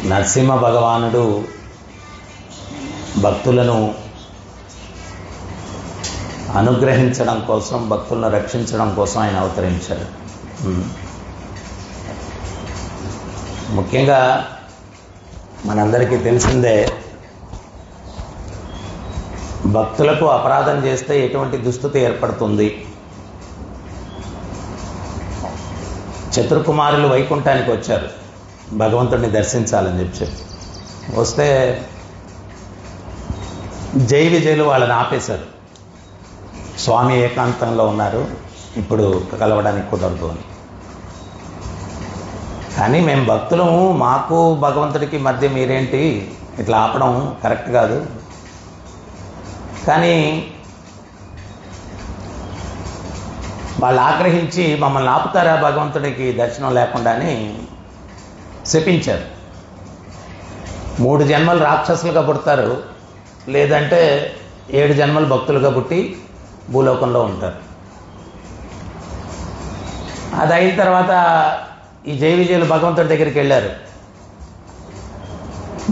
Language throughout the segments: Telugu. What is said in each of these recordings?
నరసింహ భగవానుడు భక్తులను అనుగ్రహించడం కోసం, భక్తులను రక్షించడం కోసం ఆయన అవతరించాడు. ముఖ్యంగా మనందరికీ తెలిసిందే, భక్తులకు అపరాధం చేస్తే ఎటువంటి దుస్థితి ఏర్పడుతుంది. చతుర్కుమారులు వైకుంఠానికి వచ్చారు భగవంతుడిని దర్శించాలని చెప్పి. వస్తే జై విజయులు వాళ్ళని ఆపేశారు. స్వామి ఏకాంతంలో ఉన్నారు, ఇప్పుడు కలవడానికి కుదరదు అని. కానీ మేము భక్తులము, మాకు భగవంతుడికి మధ్య మీరేంటి ఇట్లా ఆపడం కరెక్ట్ కాదు. కానీ వాళ్ళు ఆగ్రహించి మమ్మల్ని ఆపుతారా భగవంతుడికి దర్శనం లేకుండా అని శపించారు. 3 జన్మలు రాక్షసులుగా పుడతారు, లేదంటే 7 జన్మలు భక్తులుగా పుట్టి భూలోకంలో ఉంటారు. అది అయిన తర్వాత ఈ జై విజయులు భగవంతుడి దగ్గరికి వెళ్ళారు.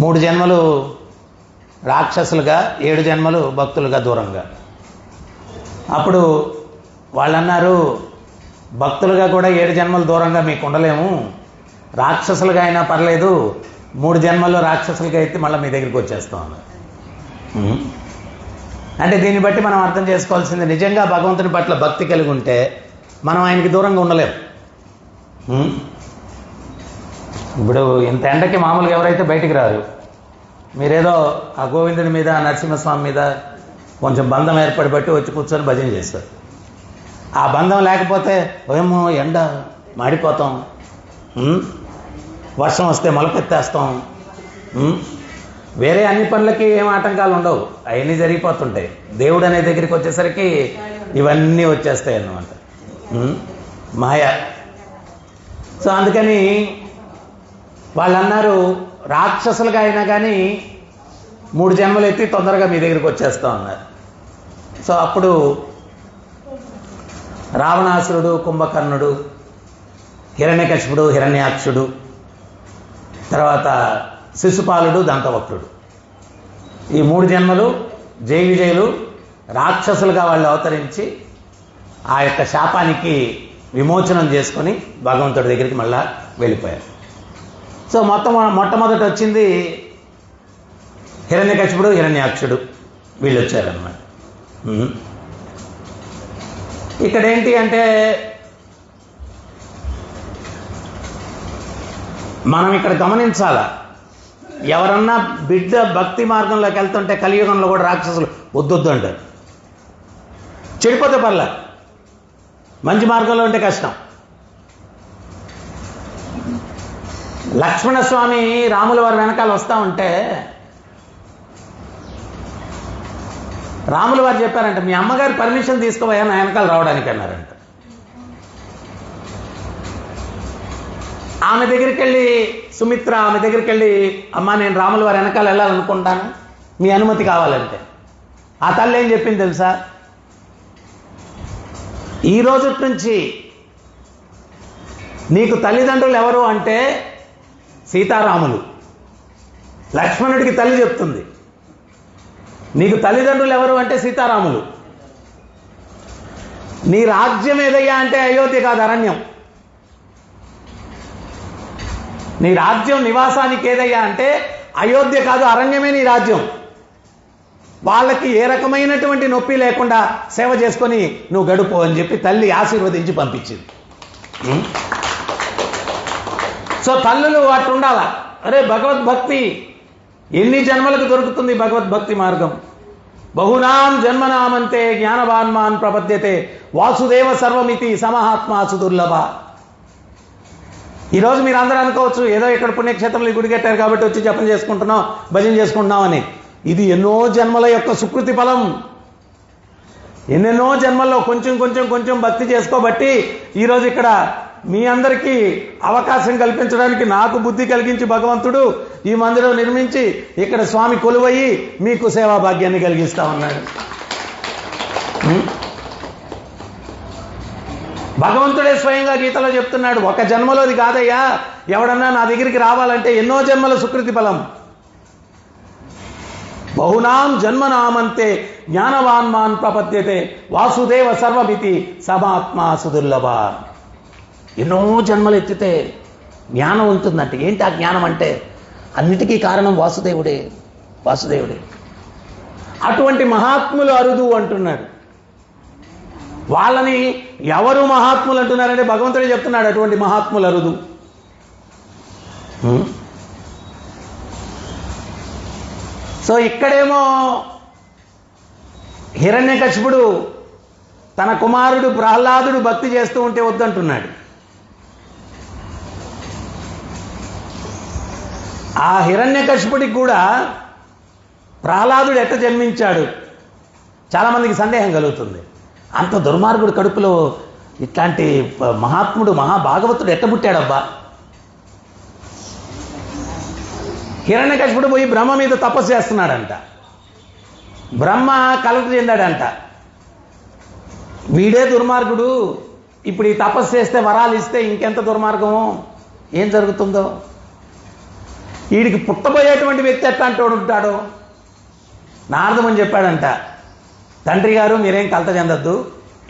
3 జన్మలు రాక్షసులుగా, 7 జన్మలు భక్తులుగా దూరంగా. అప్పుడు వాళ్ళు అన్నారు, భక్తులుగా కూడా 7 జన్మలు దూరంగా మీకు ఉండలేము, రాక్షసులుగా అయినా పర్లేదు, 3 జన్మల్లో రాక్షసులుగా అయితే మళ్ళీ మీ దగ్గరికి వచ్చేస్తాం అన్నారు. అంటే దీన్ని బట్టి మనం అర్థం చేసుకోవాల్సింది, నిజంగా భగవంతుని పట్ల భక్తి కలిగి ఉంటే మనం ఆయనకి దూరంగా ఉండలేము. ఇప్పుడు ఇంత ఎండకి మామూలుగా ఎవరైతే బయటికి రారు, మీరేదో ఆ గోవిందుడి మీద, నరసింహస్వామి మీద కొంచెం బంధం ఏర్పడి బట్టి వచ్చి కూర్చొని భజన చేస్తారు. ఆ బంధం లేకపోతే ఏమో ఎండ మాడిపోతాం, వర్షం వస్తే మొలకెత్తేస్తాం, వేరే అన్ని పనులకి ఏం ఆటంకాలు ఉండవు, అవన్నీ జరిగిపోతుంటాయి. దేవుడు అనే దగ్గరికి వచ్చేసరికి ఇవన్నీ వచ్చేస్తాయి అన్నమాట, మాయ. సో అందుకని వాళ్ళు అన్నారు, రాక్షసులుగా అయినా కానీ 3 జన్మలు ఎత్తి తొందరగా మీ దగ్గరికి వచ్చేస్తాం అన్నారు. సో అప్పుడు రావణాసురుడు, కుంభకర్ణుడు, హిరణ్యకశిపుడు, హిరణ్యాక్షుడు, తర్వాత శిశుపాలుడు, దంతవక్రుడు, ఈ 3 జన్మలు జై విజయులు రాక్షసులుగా వాళ్ళు అవతరించి ఆ యొక్క శాపానికి విమోచనం చేసుకొని భగవంతుడి దగ్గరికి మళ్ళా వెళ్ళిపోయారు. సో మొట్టమొదట వచ్చింది హిరణ్యకశిపుడు, హిరణ్యాక్షుడు, వీళ్ళు వచ్చారన్నమాట. ఇక్కడ ఏంటి అంటే, మనం ఇక్కడ గమనించాలా, ఎవరన్నా బిడ్డ భక్తి మార్గంలోకి వెళ్తుంటే కలియుగంలో కూడా రాక్షసులు వద్దొద్దు అంటారు. చెడిపోతే పర్లే, మంచి మార్గంలో ఉంటే కష్టం. లక్ష్మణస్వామి రాముల వారి వెనకాల వస్తూ ఉంటే రాముల వారు చెప్పారంట, మీ అమ్మగారి పర్మిషన్ తీసుకోవయ్యా నా వెనకాల రావడానికి అన్నారంట. ఆమె దగ్గరికి వెళ్ళి, సుమిత్ర ఆమె దగ్గరికి వెళ్ళి, అమ్మ నేను రాముల వారి వెనకాల వెళ్ళాలనుకుంటాను, మీ అనుమతి కావాలంటే. ఆ తల్లి ఏం చెప్పింది తెలుసా, ఈ రోజు నుంచి నీకు తల్లిదండ్రులు ఎవరు అంటే సీతారాములు. లక్ష్మణుడికి తల్లి చెప్తుంది, నీకు తల్లిదండ్రులు ఎవరు అంటే సీతారాములు. నీ రాజ్యం ఏదయ్యా అంటే అయోధ్య కాదు, అరణ్యం. నీ రాజ్యం నివాసానికి ఏదయ్యా అంటే అయోధ్య కాదు, అరణ్యమే నీ రాజ్యం. వాళ్ళకి ఏ రకమైనటువంటి నొప్పి లేకుండా సేవ చేసుకొని నువ్వు గడుపు అని చెప్పి తల్లి ఆశీర్వదించి పంపించింది. సో తల్లులు వాటి ఉండాలా. అరే భగవద్భక్తి ఎన్ని జన్మలకు దొరుకుతుంది భగవద్భక్తి మార్గం. బహునాం జన్మనామంతే జ్ఞానవాన్మాన్ ప్రపద్యతే వాసుదేవ సర్వమితి సమహాత్మా సుదుర్లభ. ఈరోజు మీరు అందరూ అనుకోవచ్చు, ఏదో ఇక్కడ పుణ్యక్షేత్రంలో గుడి కట్టారు కాబట్టి వచ్చి జపం చేసుకుంటున్నాం, భజన చేసుకుంటున్నాం అని. ఇది ఎన్నో జన్మల యొక్క సుకృతి ఫలం. ఎన్నెన్నో జన్మల్లో కొంచెం కొంచెం కొంచెం భక్తి చేసుకోబట్టి ఈరోజు ఇక్కడ మీ అందరికీ అవకాశం కల్పించడానికి నాకు బుద్ధి కలిగించి భగవంతుడు ఈ మందిరం నిర్మించి ఇక్కడ స్వామి కొలువయ్యి మీకు సేవా భాగ్యాన్ని కలిగిస్తా ఉన్నాడు. భగవంతుడే స్వయంగా గీతలో చెప్తున్నాడు, ఒక జన్మలోది కాదయ్యా, ఎవడన్నా నా దగ్గరికి రావాలంటే ఎన్నో జన్మల సుకృతి ఫలం. బహునాం జన్మనామంతే జ్ఞానవాన్మాన్ ప్రపద్యతే వాసుదేవ సర్వమితి సమాత్మా సుదుర్లభ. ఎన్నో జన్మలు ఎత్తితే జ్ఞానం ఉంటుందంటే ఏంటి ఆ జ్ఞానం అంటే? అన్నిటికీ కారణం వాసుదేవుడే. అటువంటి మహాత్ములు అరుదు అంటున్నాడు. వాళ్ళని ఎవరు మహాత్ములు అంటున్నారంటే భగవంతుడే చెప్తున్నాడు, అటువంటి మహాత్ములు అరుదు. సో ఇక్కడేమో హిరణ్యకశిపుడు తన కుమారుడు ప్రహ్లాదుడు భక్తి చేస్తూ ఉంటే వద్దంటున్నాడు. ఆ హిరణ్యకశిపుడికి కూడా ప్రహ్లాదుడు ఎట్ట జన్మించాడు చాలామందికి సందేహం కలుగుతుంది. అంత దుర్మార్గుడు కడుపులో ఇట్లాంటి మహాత్ముడు మహాభాగవతుడు ఎట్ట పుట్టాడబ్బా? హిరణ్యకశిపుడు పోయి బ్రహ్మ మీద తపస్సు చేస్తున్నాడంట. బ్రహ్మ కలత చెందాడంట, వీడే దుర్మార్గుడు, ఇప్పుడు ఈ తపస్సు చేస్తే వరాలు ఇస్తే ఇంకెంత దుర్మార్గమో, ఏం జరుగుతుందో, వీడికి పుట్టబోయేటువంటి వ్యక్తి ఎట్లాంటి వాడు ఉంటాడో. నారదమని చెప్పాడంట, తండ్రి గారు మీరేం కలత చెందొద్దు,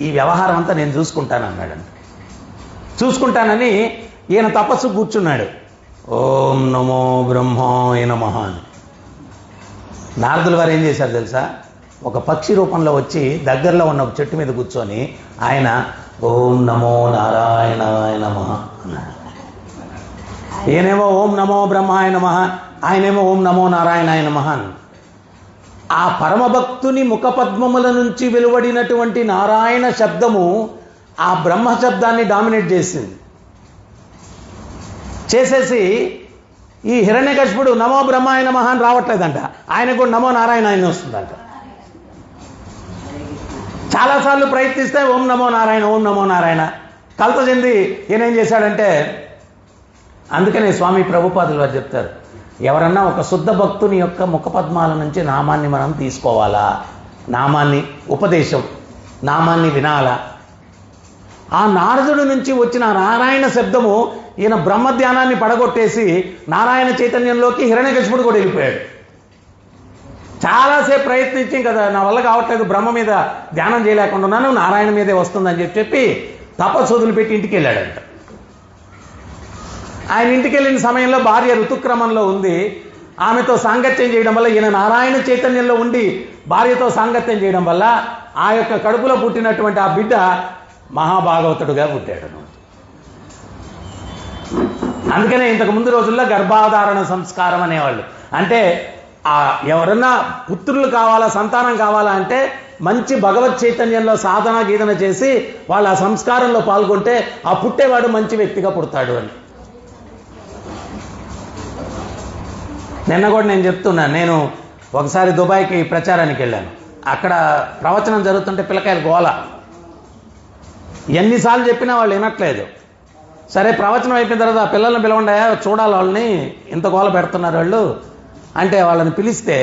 ఈ వ్యవహారం అంతా నేను చూసుకుంటాను అన్నాడంట. చూసుకుంటానని ఈయన తపస్సు కూర్చున్నాడు. ఓం నమో బ్రహ్మాయ నమః అని. నారదుల వారు ఏం చేశారు తెలుసా? ఒక పక్షి రూపంలో వచ్చి దగ్గరలో ఉన్న ఒక చెట్టు మీద కూర్చొని ఆయన ఓం నమో నారాయణాయ నమః అన్నాడు. ఈయనేమో ఓం నమో బ్రహ్మాయ నమః, ఆయనేమో ఓం నమో నారాయణాయ నమః అని. ఆ పరమభక్తుని ముఖపద్మముల నుంచి వెలువడినటువంటి నారాయణ శబ్దము ఆ బ్రహ్మ శబ్దాన్ని డామినేట్ చేసేసి ఈ హిరణ్యకశిపుడు నమో బ్రహ్మాయ నమః అని రావట్లేదంట, ఆయనకు కూడా నమో నారాయణ ఆయన వస్తుందంట. చాలాసార్లు ప్రయత్నిస్తే ఓం నమో నారాయణ ఓం నమో నారాయణ కలత చెంది ఈయనేం చేశాడంటే, అందుకనే స్వామి ప్రభుపాదులు వారు చెప్తారు, ఎవరన్నా ఒక శుద్ధ భక్తుని యొక్క ముఖపద్మాల నుంచి నామాన్ని మనం తీసుకోవాలా, నామాన్ని ఉపదేశం, నామాన్ని వినాలా. ఆ నారదుడి నుంచి వచ్చిన నారాయణ శబ్దము ఈయన బ్రహ్మ ధ్యానాన్ని పడగొట్టేసి నారాయణ చైతన్యంలోకి హిరణ్యకశిపుడు కూడా వెళ్ళిపోయాడు. చాలాసేపు ప్రయత్నించి కదా నా వల్ల కావట్లేదు, బ్రహ్మ మీద ధ్యానం చేయలేకుండా ఉన్నాను, నారాయణ మీదే వస్తుందని చెప్పి తపస్సు వదిలిపెట్టి ఇంటికి వెళ్ళాడంట. ఆయన ఇంటికి వెళ్ళిన సమయంలో భార్య ఋతుక్రమంలో ఉంది. ఆమెతో సాంగత్యం చేయడం వల్ల, ఈయన నారాయణ చైతన్యంలో ఉండి భార్యతో సాంగత్యం చేయడం వల్ల ఆ యొక్క కడుపులో పుట్టినటువంటి ఆ బిడ్డ మహాభాగవతుడుగా పుట్టాడు. అందుకనే ఇంతకు ముందు రోజుల్లో గర్భాధారణ సంస్కారం అనేవాళ్ళు. అంటే ఎవరన్నా పుత్రులు కావాలా, సంతానం కావాలా అంటే మంచి భగవత్ చైతన్యంలో సాధన గీతన చేసి వాళ్ళు ఆ సంస్కారంలో పాల్గొంటే ఆ పుట్టేవాడు మంచి వ్యక్తిగా పుడతాడు అని. నిన్న కూడా నేను చెప్తున్నాను, నేను ఒకసారి దుబాయ్కి ప్రచారానికి వెళ్ళాను. అక్కడ ప్రవచనం జరుగుతుంటే పిల్లకాయలు గోల, ఎన్నిసార్లు చెప్పినా వాళ్ళు వినట్లేదు. సరే ప్రవచనం అయిపోయిన తర్వాత ఆ పిల్లల్ని పిలవండి, చూడాలి వాళ్ళని, ఇంత గోల పెడుతున్నారు వాళ్ళు అంటే వాళ్ళని పిలిస్తే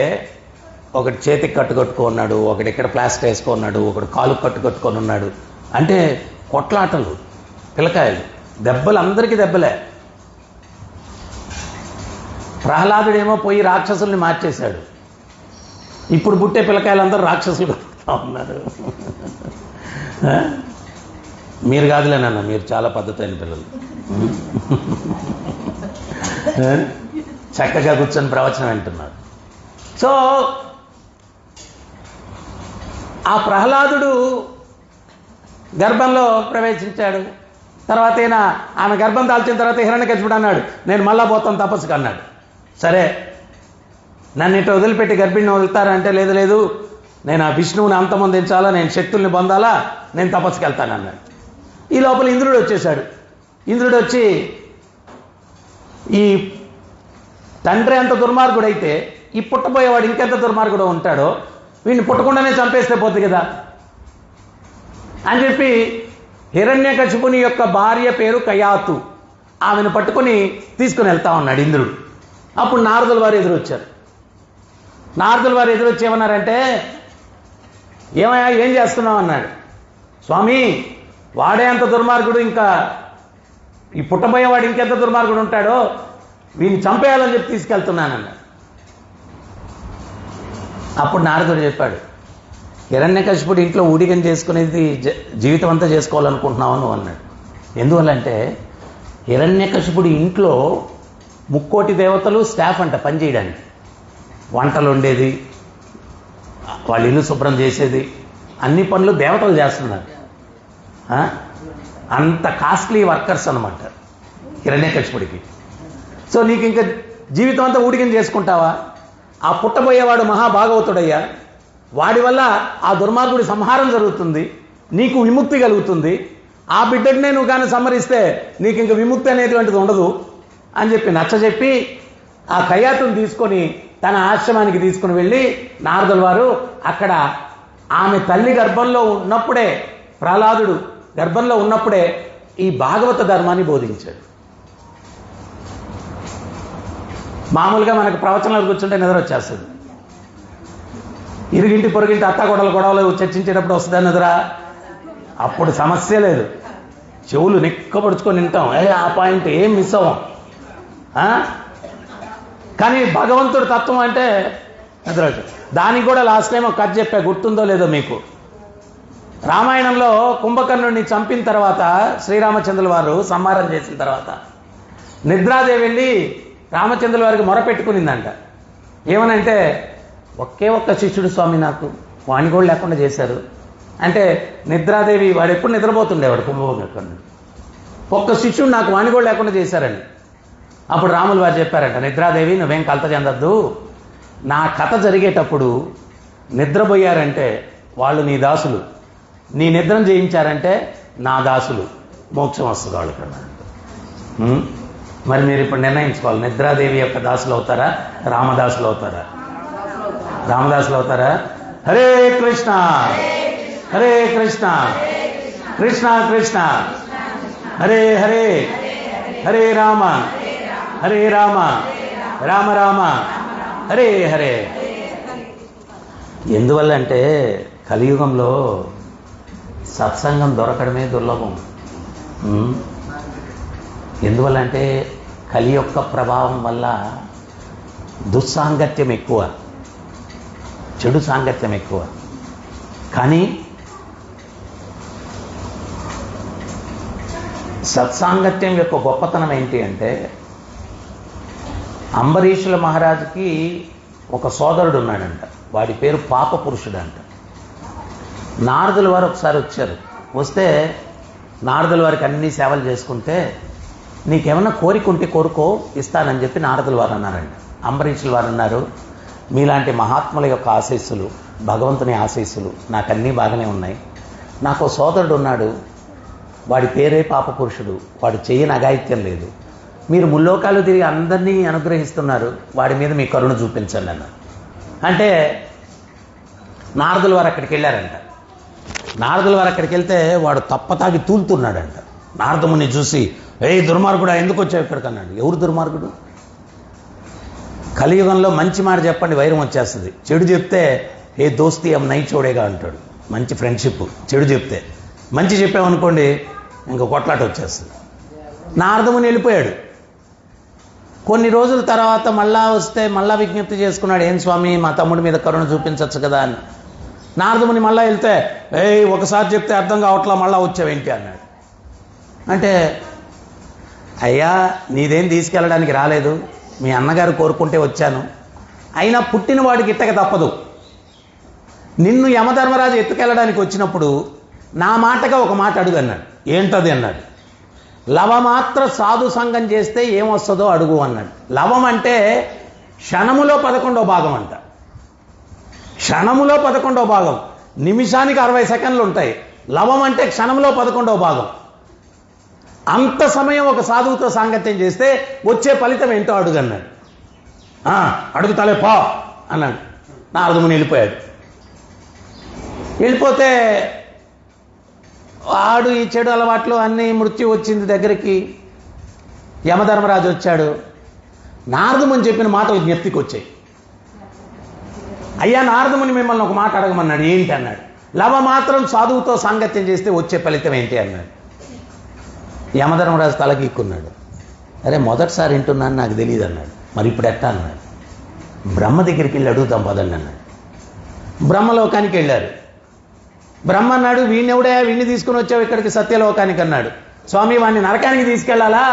ఒకటి చేతికి కట్టుకొట్టుకున్నాడు, ఒకటి ఇక్కడ ప్లాస్టర్ వేసుకున్నాడు, ఒకటి కాలు కట్టుకొని ఉన్నాడు. అంటే కొట్లాటలు, పిల్లకాయలు, దెబ్బలు, అందరికీ దెబ్బలే. ప్రహ్లాదుడేమో పోయి రాక్షసుల్ని మార్చేశాడు. ఇప్పుడు పుట్టే పిల్లకాయలందరూ రాక్షసులు కొట్టుకుంటా ఉన్నారు. మీరు కాదులేనన్న, మీరు చాలా పద్ధతైన పిల్లలు, చక్కగా కూర్చొని ప్రవచనం వింటున్నారు. సో ఆ ప్రహ్లాదుడు గర్భంలో ప్రవేశించాడు. తర్వాత ఆమె గర్భం దాల్చిన తర్వాత హిరణ్యకశిపుడు అన్నాడు, నేను మళ్ళా పోతాను తపస్సుకు అన్నాడు. సరే నన్ను ఇట్లా వదిలిపెట్టి గర్భిణిని వదులుతారంటే, లేదు లేదు నేను ఆ విష్ణువుని అంతమొందించాలా, నేను శక్తుల్ని పొందాలా, నేను తపస్సుకి వెళ్తాను అన్నాడు. ఈ లోపల ఇంద్రుడు వచ్చేశాడు. ఇంద్రుడు వచ్చి ఈ తండ్రి ఎంత దుర్మార్గుడైతే ఈ పుట్టబోయేవాడు ఇంకెంత దుర్మార్గుడు ఉంటాడో, వీడిని పుట్టకుండానే చంపేస్తే పోతుంది కదా అని చెప్పి హిరణ్యకశిపుని యొక్క భార్య పేరు కయాతు, ఆమెను పట్టుకొని తీసుకుని వెళ్తా ఉన్నాడు ఇంద్రుడు. అప్పుడు నారదుల వారు ఎదురొచ్చారు. నారదుల వారు ఎదురొచ్చి ఏమన్నారంటే, ఏమయ్యా ఏం చేస్తున్నావు అన్నాడు. స్వామి వాడే అంత దుర్మార్గుడు, ఇంకా ఈ పుట్టబోయేవాడు ఇంకెంత దుర్మార్గుడు ఉంటాడో, వీడిని చంపేయాలని చెప్పి తీసుకెళ్తున్నానన్నాడు. అప్పుడు నారదుడు చెప్పాడు, హిరణ్యకశిపుడు ఇంట్లో ఊడిగం చేసుకునేది జీవితం అంతా చేసుకోవాలనుకుంటున్నావు నువ్వు అన్నాడు. ఎందువల్లంటే హిరణ్యకశిపుడి ఇంట్లో 3,000,000 దేవతలు స్టాఫ్ అంట పనిచేయడానికి. వంటలు వండేది, వాళ్ళ ఇల్లు శుభ్రం చేసేది, అన్ని పనులు దేవతలు చేస్తున్నారు. అంత కాస్ట్లీ వర్కర్స్ అనమాట హిరణ్యకశిపుడికి. సో నీకు ఇంకా జీవితం అంతా ఊడిగం చేసుకుంటావా? ఆ పుట్టబోయేవాడు మహాభాగవతుడయ్యా, వాడి వల్ల ఆ దుర్మార్గుడి సంహారం జరుగుతుంది, నీకు విముక్తి కలుగుతుంది. ఆ బిడ్డడినే నువ్వు కానీ సంహరిస్తే నీకు ఇంక విముక్తి అనేటువంటిది ఉండదు అని చెప్పి నచ్చజెప్పి ఆ కయ్యాతుని తీసుకొని తన ఆశ్రమానికి తీసుకుని వెళ్ళి నారదుల వారు అక్కడ ఆమె తల్లి గర్భంలో ఉన్నప్పుడే, ప్రహ్లాదుడు గర్భంలో ఉన్నప్పుడే ఈ భాగవత ధర్మాన్ని బోధించాడు. మామూలుగా మనకు ప్రవచనాలు కూర్చుంటే నిద్ర వచ్చేస్తుంది. ఇరుగింటి పొరుగింటి అత్తాకోడల గొడవలు చర్చించేటప్పుడు వస్తుందా నిద్ర? అప్పుడు సమస్య లేదు, చెవులు నిక్కపడుచుకొని వింటాం, ఆ పాయింట్ ఏం మిస్ అవ్వం. కానీ భగవంతుడి తత్వం అంటే నిద్ర. దానికి కూడా లాస్ట్ టైం ఒక కథ చెప్పా, గుర్తుందో లేదో మీకు. రామాయణంలో కుంభకర్ణుడిని చంపిన తర్వాత శ్రీరామచంద్రుల వారు సంహారం చేసిన తర్వాత నిద్రాదేవి వెళ్ళి రామచంద్రుల వారికి మొరపెట్టుకునిందంట. ఏమనంటే, ఒకే ఒక్క శిష్యుడు స్వామి, నాకు వాణి కూడా లేకుండా చేశారు అంటే. నిద్రాదేవి, వాడు ఎప్పుడు నిద్రపోతుండేవాడు కుంభకర్ణుడు, ఒక్క శిష్యుడు నాకు వాణి కూడా లేకుండా చేశారని. అప్పుడు రాములు వారు చెప్పారంట, నిద్రాదేవి నువ్వేం కలత చెందద్దు, నా కథ జరిగేటప్పుడు నిద్రపోయారంటే వాళ్ళు నీ దాసులు, నీ నిద్రను జయించారంటే నా దాసులు, మోక్షం వస్తుంది వాళ్ళకి. మరి మీరు ఇప్పుడు నిర్ణయించుకోవాలి, నిద్రాదేవి యొక్క దాసులు అవుతారా, రామదాసులు అవుతారా? రామదాసులు అవుతారా? హరే కృష్ణ హరే కృష్ణ కృష్ణ కృష్ణ హరే హరే, హరే రామ హరే రామ రామ రామ హరే హరే. ఎందువల్లంటే కలియుగంలో సత్సంగం దొరకడమే దుర్లభం. ఎందువల్లంటే కలి యొక్క ప్రభావం వల్ల దుస్సాంగత్యం ఎక్కువ, చెడు సాంగత్యం ఎక్కువ. కానీ సత్సాంగత్యం యొక్క గొప్పతనం ఏంటి అంటే, అంబరీషుల మహారాజుకి ఒక సోదరుడు ఉన్నాడంట, వాడి పేరు పాప పురుషుడు అంట. నారదుల వారు ఒకసారి వచ్చారు, వస్తే నారదుల వారికి అన్ని సేవలు చేసుకుంటే, నీకేమన్నా కోరిక ఉంటే కోరుకో ఇస్తానని చెప్పి నారదుల వారు అన్నారండి. అంబరీషుల వారు అన్నారు, మీలాంటి మహాత్ముల యొక్క ఆశీస్సులు, భగవంతుని ఆశీస్సులు నాకన్నీ బాగానే ఉన్నాయి. నాకు సోదరుడు ఉన్నాడు, వాడి పేరే పాప పురుషుడు, వాడు చెయ్యని అఘాయిత్యం లేదు. మీరు ముల్లోకాలు తిరిగి అందరినీ అనుగ్రహిస్తున్నారు, వాడి మీద మీ కరుణ చూపించండి అన్నారు. అంటే నారదుల వారు అక్కడికి వెళ్ళారంట. నారదుల వారు అక్కడికి వెళ్తే వాడు తప్పతాగి తూలుతున్నాడంట. నారదముని చూసి, ఏ దుర్మార్గుడా ఎందుకు వచ్చావు ఇక్కడికి అన్నాడు. ఎవరు దుర్మార్గుడు? కలియుగంలో మంచి మాట చెప్పండి వైరం వచ్చేస్తుంది, చెడు చెప్తే ఏ దోస్తి అమ్ నై చూడేగా అంటాడు. మంచి ఫ్రెండ్షిప్, చెడు చెప్తే. మంచి చెప్పామనుకోండి ఇంకా కొట్లాట వచ్చేస్తుంది. నారదముని వెళ్ళిపోయాడు. కొన్ని రోజుల తర్వాత మళ్ళా వస్తే మళ్ళా విజ్ఞప్తి చేసుకున్నాడు, ఏం స్వామి మా తమ్ముడి మీద కరుణ చూపించవచ్చు కదా అని. నారదముని మళ్ళా వెళ్తే, ఒకసారి చెప్తే అర్థం కావట్లా మళ్ళా వచ్చావేంటి అన్నాడు. అంటే, అయ్యా నీదేం తీసుకెళ్ళడానికి రాలేదు, మీ అన్నగారు కోరుకుంటే వచ్చాను, అయినా పుట్టిన వాడికి ఇట్టక తప్పదు. నిన్ను యమధర్మరాజు ఎత్తుకెళ్ళడానికి వచ్చినప్పుడు నా మాటగా ఒక మాట అడుగు అన్నాడు. ఏంటది అన్నాడు. లవమాత్ర సాధు సంఘం చేస్తే ఏమొస్తుందో అడుగు అన్నాడు. లవం అంటే క్షణములో 11వ భాగం అంట. క్షణములో 11వ భాగం, నిమిషానికి 60 సెకండ్లు ఉంటాయి. లవం అంటే క్షణంలో 11వ భాగం. అంత సమయం ఒక సాధువుతో సాంగత్యం చేస్తే వచ్చే ఫలితం ఏంటో అడుగు అన్నాడు. అడుగుతాలే పా అన్నాడు. నారదముని వెళ్ళిపోయాడు. వెళ్ళిపోతే వాడు ఈ చెడు అలవాట్లు అన్నీ మృత్యు వచ్చింది దగ్గరికి. యమధర్మరాజు వచ్చాడు. నారదముని చెప్పిన మాటలు జ్ఞప్తికి వచ్చాయి. అయ్యా నారదముని మిమ్మల్ని ఒక మాట అడగమన్నాడు. ఏంటి అన్నాడు. లవ మాత్రం సాధువుతో సాంగత్యం చేస్తే వచ్చే ఫలితం ఏంటి అన్నాడు. యమధర్మరాజు తలగీక్కున్నాడు. అరే మొదటిసారి వింటున్నాను, నాకు తెలియదు అన్నాడు. మరి ఇప్పుడు ఎట్టా అన్నాడు. బ్రహ్మ దగ్గరికి వెళ్ళి అడుగుతాం పదండి అన్నాడు. బ్రహ్మలోకానికి వెళ్ళారు. బ్రహ్మ అన్నాడు, వీడిని తీసుకుని వచ్చావు ఇక్కడికి సత్యలోకానికి అన్నాడు. స్వామి, వాడిని నరకానికి తీసుకెళ్లాలా?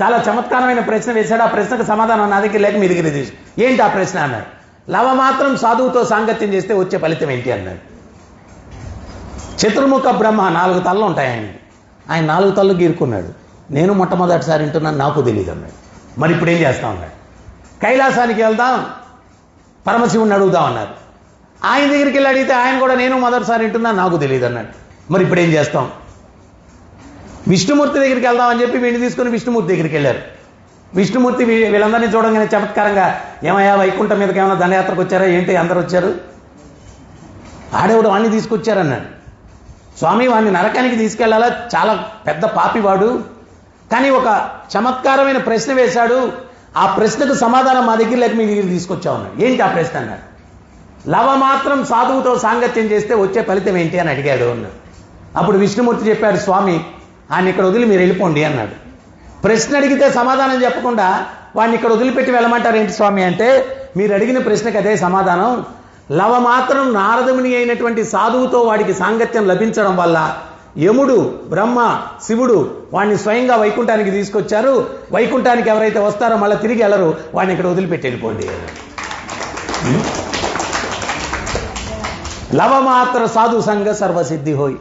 చాలా చమత్కారమైన ప్రశ్న వేశాడు. ఆ ప్రశ్నకు సమాధానం నా దగ్గర లేక మీ దగ్గర తీసు. ఏంటి ఆ ప్రశ్న అన్నాడు. లవ మాత్రం సాధువుతో సాంగత్యం చేస్తే వచ్చే ఫలితం ఏంటి అన్నాడు. చతుర్ముఖ బ్రహ్మ, 4 తలలు ఉంటాయి ఆయన 4 తలలు గీరుకున్నాడు. నేను మొట్టమొదటిసారి వింటున్నాను, నాకు తెలియదు అన్నాడు. మరి ఇప్పుడు ఏం చేస్తాం అన్నాడు. కైలాసానికి వెళ్దాం, పరమశివుణ్ణి అడుగుదాం అన్నారు. ఆయన దగ్గరికి వెళ్ళి అడిగితే ఆయన కూడా నేను మొదటిసారి వింటున్నాను, నాకు తెలియదు అన్నాడు. మరి ఇప్పుడు ఏం చేస్తాం. విష్ణుమూర్తి దగ్గరికి వెళ్దామని చెప్పి వీడిని తీసుకుని విష్ణుమూర్తి దగ్గరికి వెళ్ళారు. విష్ణుమూర్తి వీళ్ళందరినీ చూడంగానే చమత్కారంగా, ఏమయ్యా వైకుంఠం మీదకి ఏమైనా దండయాత్రకు వచ్చారా ఏంటి, అందరు వచ్చారు, ఆడేవాడు వాడిని తీసుకొచ్చారన్నాడు. స్వామి, వాడిని నరకానికి తీసుకెళ్లాలా, చాలా పెద్ద పాపివాడు, కానీ ఒక చమత్కారమైన ప్రశ్న వేశాడు, ఆ ప్రశ్నకు సమాధానం మా దగ్గర లేక మీ దగ్గర తీసుకొచ్చా ఉన్నాడు. ఏంటి ఆ ప్రశ్న అన్నాడు. లవ మాత్రం సాధువుతో సాంగత్యం చేస్తే వచ్చే ఫలితం ఏంటి అని అడిగాడు అన్నాడు. అప్పుడు విష్ణుమూర్తి చెప్పాడు, స్వామి ఆయన ఇక్కడ వదిలి మీరు వెళ్ళిపోండి అన్నాడు. ప్రశ్న అడిగితే సమాధానం చెప్పకుండా వాడిని ఇక్కడ వదిలిపెట్టి వెళ్ళమంటారు ఏంటి స్వామి అంటే, మీరు అడిగిన ప్రశ్నకు అదే సమాధానం. లవ మాత్రం నారదముని అయినటువంటి సాధువుతో వాడికి సాంగత్యం లభించడం వల్ల యముడు, బ్రహ్మ, శివుడు వాడిని స్వయంగా వైకుంఠానికి తీసుకొచ్చారు. వైకుంఠానికి ఎవరైతే వస్తారో మళ్ళీ తిరిగి వెళ్ళరు, వాడిని ఇక్కడ వదిలిపెట్టి వెళ్ళిపోండి. లవ మాత్ర సాధు సంగ సర్వసిద్ధి హోయ్.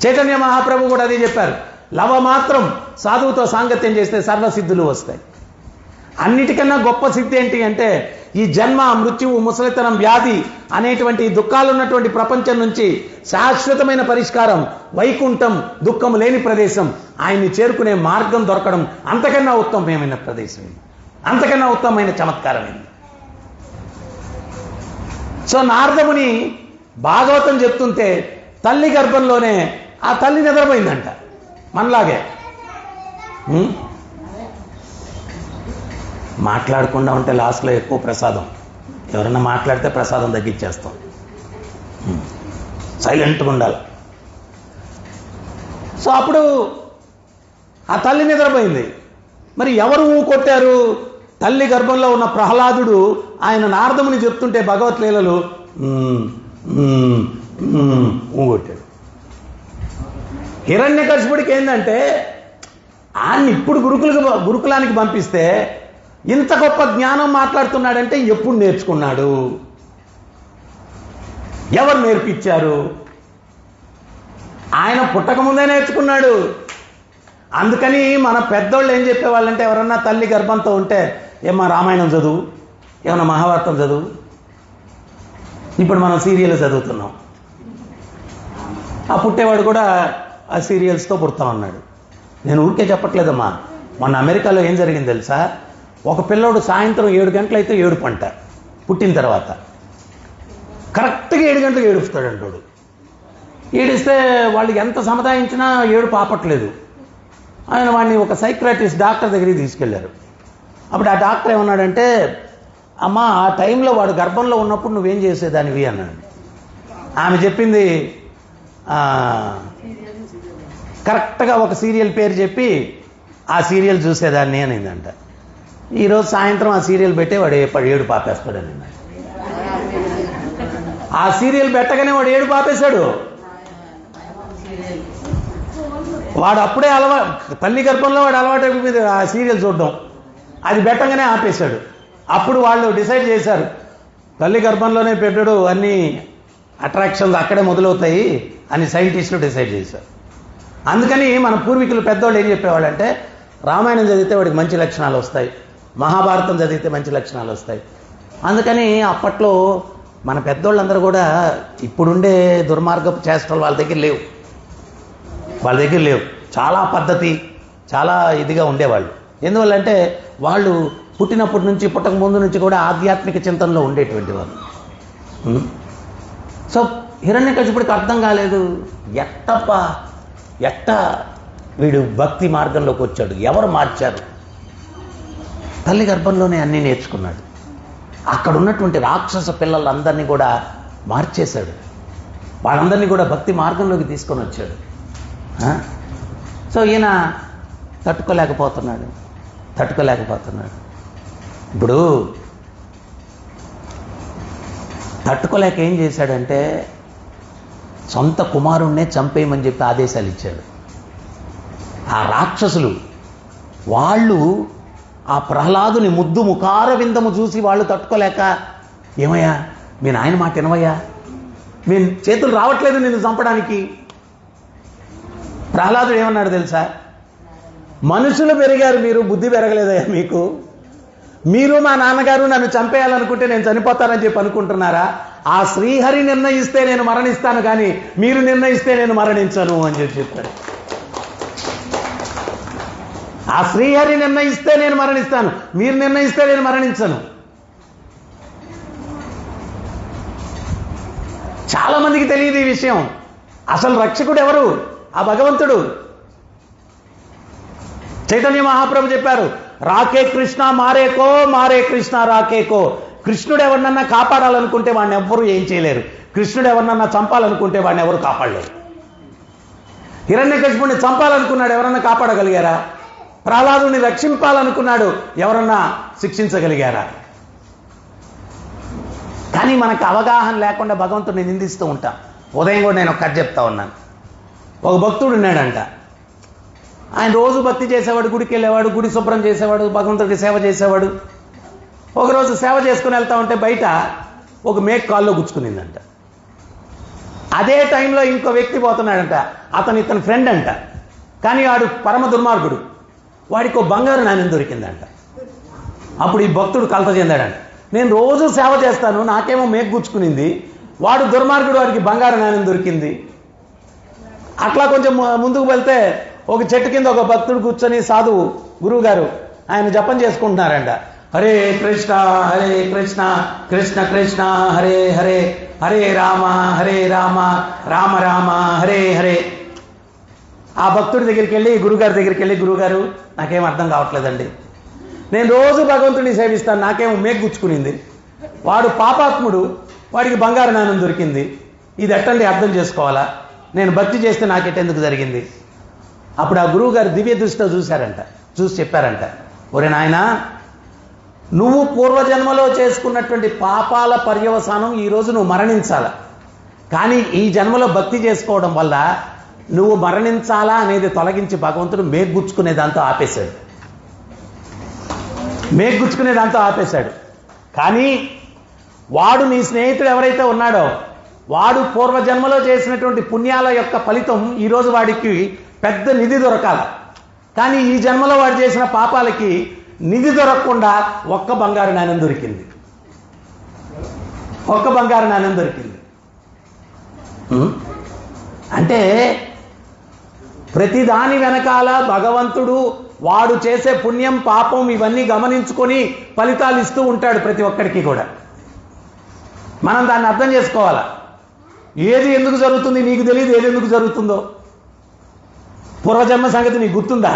చైతన్య మహాప్రభు కూడా అదే చెప్పారు. లవ మాత్రం సాధువుతో సాంగత్యం చేస్తే సర్వసిద్ధులు వస్తాయి. అన్నిటికన్నా గొప్ప సిద్ధి ఏంటి అంటే, ఈ జన్మ, మృత్యువు, ముసలితనం, వ్యాధి అనేటువంటి దుఃఖాలు ఉన్నటువంటి ప్రపంచం నుంచి శాశ్వతమైన పరిష్కారం, వైకుంఠం, దుఃఖం లేని ప్రదేశం, ఆయన్ని చేరుకునే మార్గం దొరకడం అంతకన్నా ఉత్తమమైన ప్రదేశం, అంతకన్నా ఉత్తమమైన చమత్కారమైంది. సో నారదముని భాగవతం చెప్తుంటే తల్లి గర్భంలోనే ఆ తల్లి నిద్రపోయిందంట, మనలాగే. మాట్లాడకుండా ఉంటే లాస్ట్లో ఎక్కువ ప్రసాదం, ఎవరైనా మాట్లాడితే ప్రసాదం తగ్గించేస్తాం, సైలెంట్గా ఉండాలి. సో అప్పుడు ఆ తల్లి నిద్రపోయింది. మరి ఎవరు కొట్టారు? తల్లి గర్భంలో ఉన్న ప్రహ్లాదుడు ఆయన నారదముని చెప్తుంటే భగవద్లీలలు కొట్టాడు. హిరణ్యకశిపుడికి ఏంటంటే, ఆయన్ని ఇప్పుడు గురుకులానికి పంపిస్తే ఇంత గొప్ప జ్ఞానం మాట్లాడుతున్నాడంటే ఎప్పుడు నేర్చుకున్నాడు, ఎవరు నేర్పించారు? ఆయన పుట్టకముందే నేర్చుకున్నాడు. అందుకని మన పెద్దోళ్ళు ఏం చెప్పేవాళ్ళంటే, ఎవరన్నా తల్లి గర్భంతో ఉంటే ఏమన్నా రామాయణం చదువు, ఏమన్నా మహాభారతం చదువు. ఇప్పుడు మనం సీరియల్ చదువుతున్నాం, ఆ పుట్టేవాడు కూడా ఆ సీరియల్స్తో పుడతా ఉన్నాడు. నేను ఊరికే చెప్పట్లేదమ్మా. మొన్న అమెరికాలో ఏం జరిగింది తెలుసా? ఒక పిల్లోడు సాయంత్రం 7 గంటలైతే ఏడుపు అంట, పుట్టిన తర్వాత కరెక్ట్గా 7 గంటలకు ఏడుస్తాడు అంటాడు. ఏడిస్తే వాళ్ళు ఎంత సముదాయించినా ఏడుపు ఆపట్లేదు. ఆయన వాడిని ఒక సైక్రాటిస్ట్ డాక్టర్ దగ్గరికి తీసుకెళ్లారు. అప్పుడు ఆ డాక్టర్ ఏమన్నాడంటే, అమ్మ ఆ టైంలో వాడు గర్భంలో ఉన్నప్పుడు నువ్వేం చేసేదానివి అన్నాడు. ఆమె చెప్పింది కరెక్ట్గా ఒక సీరియల్ పేరు చెప్పి ఆ సీరియల్ చూసేదాన్ని అనిందంట. ఈరోజు సాయంత్రం ఆ సీరియల్ పెట్టే వాడు ఏడు పాపేస్తాడని. ఆ సీరియల్ పెట్టగానే వాడు ఏడు పాపేశాడు. వాడు అప్పుడే తల్లి గర్భంలో వాడు అలవాటు మీద ఆ సీరియల్ చూడడం, అది పెట్టగానే ఆపేశాడు. అప్పుడు వాళ్ళు డిసైడ్ చేశారు, తల్లి గర్భంలోనే పెట్టాడు, అన్ని అట్రాక్షన్స్ అక్కడే మొదలవుతాయి అని సైంటిస్టులు డిసైడ్ చేశారు. అందుకని మన పూర్వీకులు పెద్దవాళ్ళు ఏం చెప్పేవాళ్ళంటే, రామాయణం చదివితే వాడికి మంచి లక్షణాలు వస్తాయి, మహాభారతం చదివితే మంచి లక్షణాలు వస్తాయి. అందుకని అప్పట్లో మన పెద్దోళ్ళందరూ కూడా ఇప్పుడుండే దుర్మార్గపు చేష్టలు వాళ్ళ దగ్గర లేవు. చాలా పద్ధతి, చాలా ఇదిగా ఉండేవాళ్ళు. ఎందువల్లంటే వాళ్ళు పుట్టినప్పటి నుంచి, పుట్టక ముందు నుంచి కూడా ఆధ్యాత్మిక చింతనలో ఉండేటువంటి వాళ్ళు. సో హిరణ్యకశిపుడికి అర్థం కాలేదు, ఎట్ట వీడు భక్తి మార్గంలోకి వచ్చాడు, ఎవరు మార్చారు? తల్లి గర్భంలోనే అన్నీ నేర్చుకున్నాడు. అక్కడ ఉన్నటువంటి రాక్షస పిల్లలందరినీ కూడా మార్చేశాడు. వాళ్ళందరినీ కూడా భక్తి మార్గంలోకి తీసుకొని వచ్చాడు. సో ఈయన తట్టుకోలేకపోతున్నాడు. ఇప్పుడు తట్టుకోలేక ఏం చేశాడంటే సొంత కుమారుణ్ణే చంపేయమని చెప్పి ఆదేశాలు ఇచ్చాడు. ఆ రాక్షసులు వాళ్ళు ఆ ప్రహ్లాదుని ముద్దు ముఖార విందము చూసి వాళ్ళు తట్టుకోలేక, ఏమయ్యా మీ నాయన మాట వినవయ్యా, మీ చేతులు రావట్లేదు నిన్ను చంపడానికి. ప్రహ్లాదుడు ఏమన్నాడు తెలుసా? మనుషులు పెరిగారు, మీరు బుద్ధి పెరగలేదయ్యా మీకు. మీరు మా నాన్నగారు నన్ను చంపేయాలనుకుంటే నేను చనిపోతానని చెప్పి అనుకుంటున్నారా? ఆ శ్రీహరి నిర్ణయిస్తే నేను మరణిస్తాను, కానీ మీరు నిర్ణయిస్తే నేను మరణించను అని చెప్పాడు. ఆ శ్రీహరి నిర్ణయిస్తే నేను మరణిస్తాను, మీరు నిర్ణయిస్తే నేను మరణించను. చాలా మందికి తెలియదు ఈ విషయం. అసలు రక్షకుడు ఎవరు? ఆ భగవంతుడు. చైతన్య మహాప్రభు చెప్పారు, రాకే కృష్ణ మారేకో, మారే కృష్ణ రాకేకో. కృష్ణుడు ఎవరినన్నా కాపాడాలనుకుంటే వాడిని ఎవ్వరూ ఏం చేయలేరు, కృష్ణుడు ఎవరినన్నా చంపాలనుకుంటే వాడిని ఎవరు కాపాడలేరు. హిరణ్యకశిపుడిని చంపాలనుకున్నాడు, ఎవరన్నా కాపాడగలిగారా? ప్రహ్లాదుని రక్షింపాలనుకున్నాడు, ఎవరన్నా శిక్షించగలిగారా? కానీ మనకు అవగాహన లేకుండా భగవంతుడిని నిందిస్తూ ఉంటాం. ఉదయం కూడా నేను ఒక కథ చెప్తా ఉన్నాను. ఒక భక్తుడు ఉన్నాడంట. ఆయన రోజు భక్తి చేసేవాడు, గుడికి వెళ్ళేవాడు, గుడి శుభ్రం చేసేవాడు, భగవంతుడికి సేవ చేసేవాడు. ఒకరోజు సేవ చేసుకుని వెళ్తా ఉంటే బయట ఒక మేక కాల్లో గుచ్చుకునిందంట. అదే టైంలో ఇంకో వ్యక్తి పోతున్నాడంట. ఇతని ఫ్రెండ్ అంట, కానీ వాడు పరమ దుర్మార్గుడు. వాడికి ఒక బంగారు నాణ్యం దొరికిందంట. అప్పుడు ఈ భక్తుడు కలత చెందాడంట. నేను రోజు సేవ చేస్తాను, నాకేమో మేక గుచ్చుకునింది, వాడు దుర్మార్గుడు, వాడికి బంగారు నాణ్యం దొరికింది. అట్లా కొంచెం ముందుకు వెళ్తే ఒక చెట్టు కింద ఒక భక్తుడు కూర్చొని, సాధువు గురువు గారు, ఆయన జపం చేసుకుంటున్నారంట. హరే కృష్ణ కృష్ణ కృష్ణ హరే హరే, హరే రామ రామ రామ హరే హరే. ఆ భక్తుడి దగ్గరికి వెళ్ళి గురుగారి దగ్గరికి వెళ్ళి, గురుగారు నాకేం అర్థం కావట్లేదండి, నేను రోజు భగవంతుడిని సేవిస్తాను, నాకేమో మేక గుచ్చుకునింది, వాడు పాపాత్ముడు, వాడికి బంగారు నాణ్యం దొరికింది, ఇది ఎట్టండి అర్థం చేసుకోవాలా, నేను భక్తి చేస్తే నాకెట్టెందుకు జరిగింది? అప్పుడు ఆ గురువు గారు దివ్య దృష్టితో చూసి చెప్పారంట, ఒరే నాయనా, నువ్వు పూర్వజన్మలో చేసుకున్నటువంటి పాపాల పర్యవసానం ఈరోజు నువ్వు మరణించాలా, కానీ ఈ జన్మలో భక్తి చేసుకోవడం వల్ల నువ్వు మరణించాలా అనేది తొలగించి భగవంతుడు మేగ్గుచ్చుకునే దాంతో ఆపేశాడు. కానీ వాడు నీ స్నేహితుడు ఎవరైతే ఉన్నాడో, వాడు పూర్వజన్మలో చేసినటువంటి పుణ్యాల యొక్క ఫలితం ఈరోజు వాడికి పెద్ద నిధి దొరకాల, కానీ ఈ జన్మలో వాడు చేసిన పాపాలకి నిధి దొరకకుండా ఒక్క బంగారు నాణ్యం దొరికింది. అంటే ప్రతిదాని వెనకాల భగవంతుడు వాడు చేసే పుణ్యం పాపం ఇవన్నీ గమనించుకొని ఫలితాలు ఇస్తూ ఉంటాడు ప్రతి ఒక్కడికి కూడా. మనం దాన్ని అర్థం చేసుకోవాలా. ఏది ఎందుకు జరుగుతుంది నీకు తెలియదు, ఏది ఎందుకు జరుగుతుందో. పూర్వజన్మ సంగతి నీకు గుర్తుందా?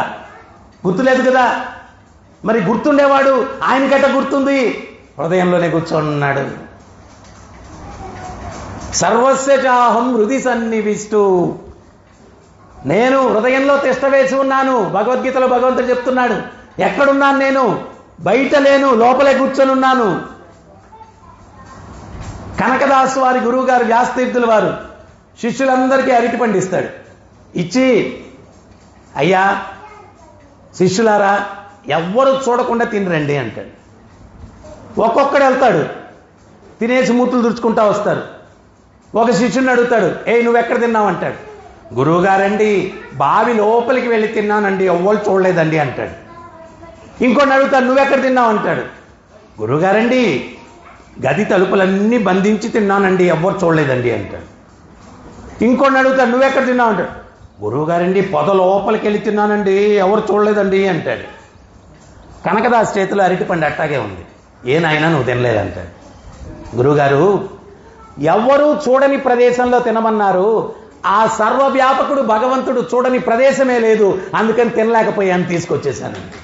గుర్తులేదు కదా. మరి గుర్తుండేవాడు ఆయనకట్ట గుర్తుంది, హృదయంలోనే కూర్చొని ఉన్నాడు. సర్వస్య చాహం హృది సన్నివిష్టు, నేను హృదయంలో తిష్ట వేసి ఉన్నాను. భగవద్గీతలో భగవంతుడు చెప్తున్నాడు, ఎక్కడున్నాను నేను? బయట లేను, లోపలే కూర్చొని ఉన్నాను. కనకదాసు వారి గురువు గారు వ్యాసతీర్థుల వారు శిష్యులందరికీ అరటి పండిస్తాడు. ఇచ్చి, అయ్యా శిష్యులారా, ఎవ్వరు చూడకుండా తినరండి అంటాడు. ఒక్కొక్కడు వెళ్తాడు, తినేసి మూతులు తుడుచుకుంటా వస్తారు. ఒక శిష్యుని అడుగుతాడు, నువ్వెక్కడ తిన్నావు అంటాడు. గురువు గారండి, బావి లోపలికి వెళ్ళి తిన్నానండి, ఎవ్వరు చూడలేదండి అంటాడు. ఇంకొన్ని అడుగుతాడు, నువ్వెక్కడ తిన్నావు అంటాడు. గురువుగారండి, గది తలుపులన్నీ బంధించి తిన్నానండి, ఎవ్వరు చూడలేదండి అంటాడు. ఇంకొన్ని అడుగుతాడు, నువ్వెక్కడ తిన్నావు అంటాడు. గురువుగారండి, పొద లోపలికి వెళ్ళి తిన్నానండి, ఎవరు చూడలేదండి అంటాడు. కనకదాస్ చేతిలో అరటిపండు అట్టాగే ఉంది. నాయనా నువ్వు తినలేదంటాడు. గురువుగారు, ఎవ్వరూ చూడని ప్రదేశంలో తినమన్నారు, ఆ సర్వవ్యాపకుడు భగవంతుడు చూడని ప్రదేశమే లేదు, అందుకని తినలేకపోయాను, తీసుకొచ్చేసానండి.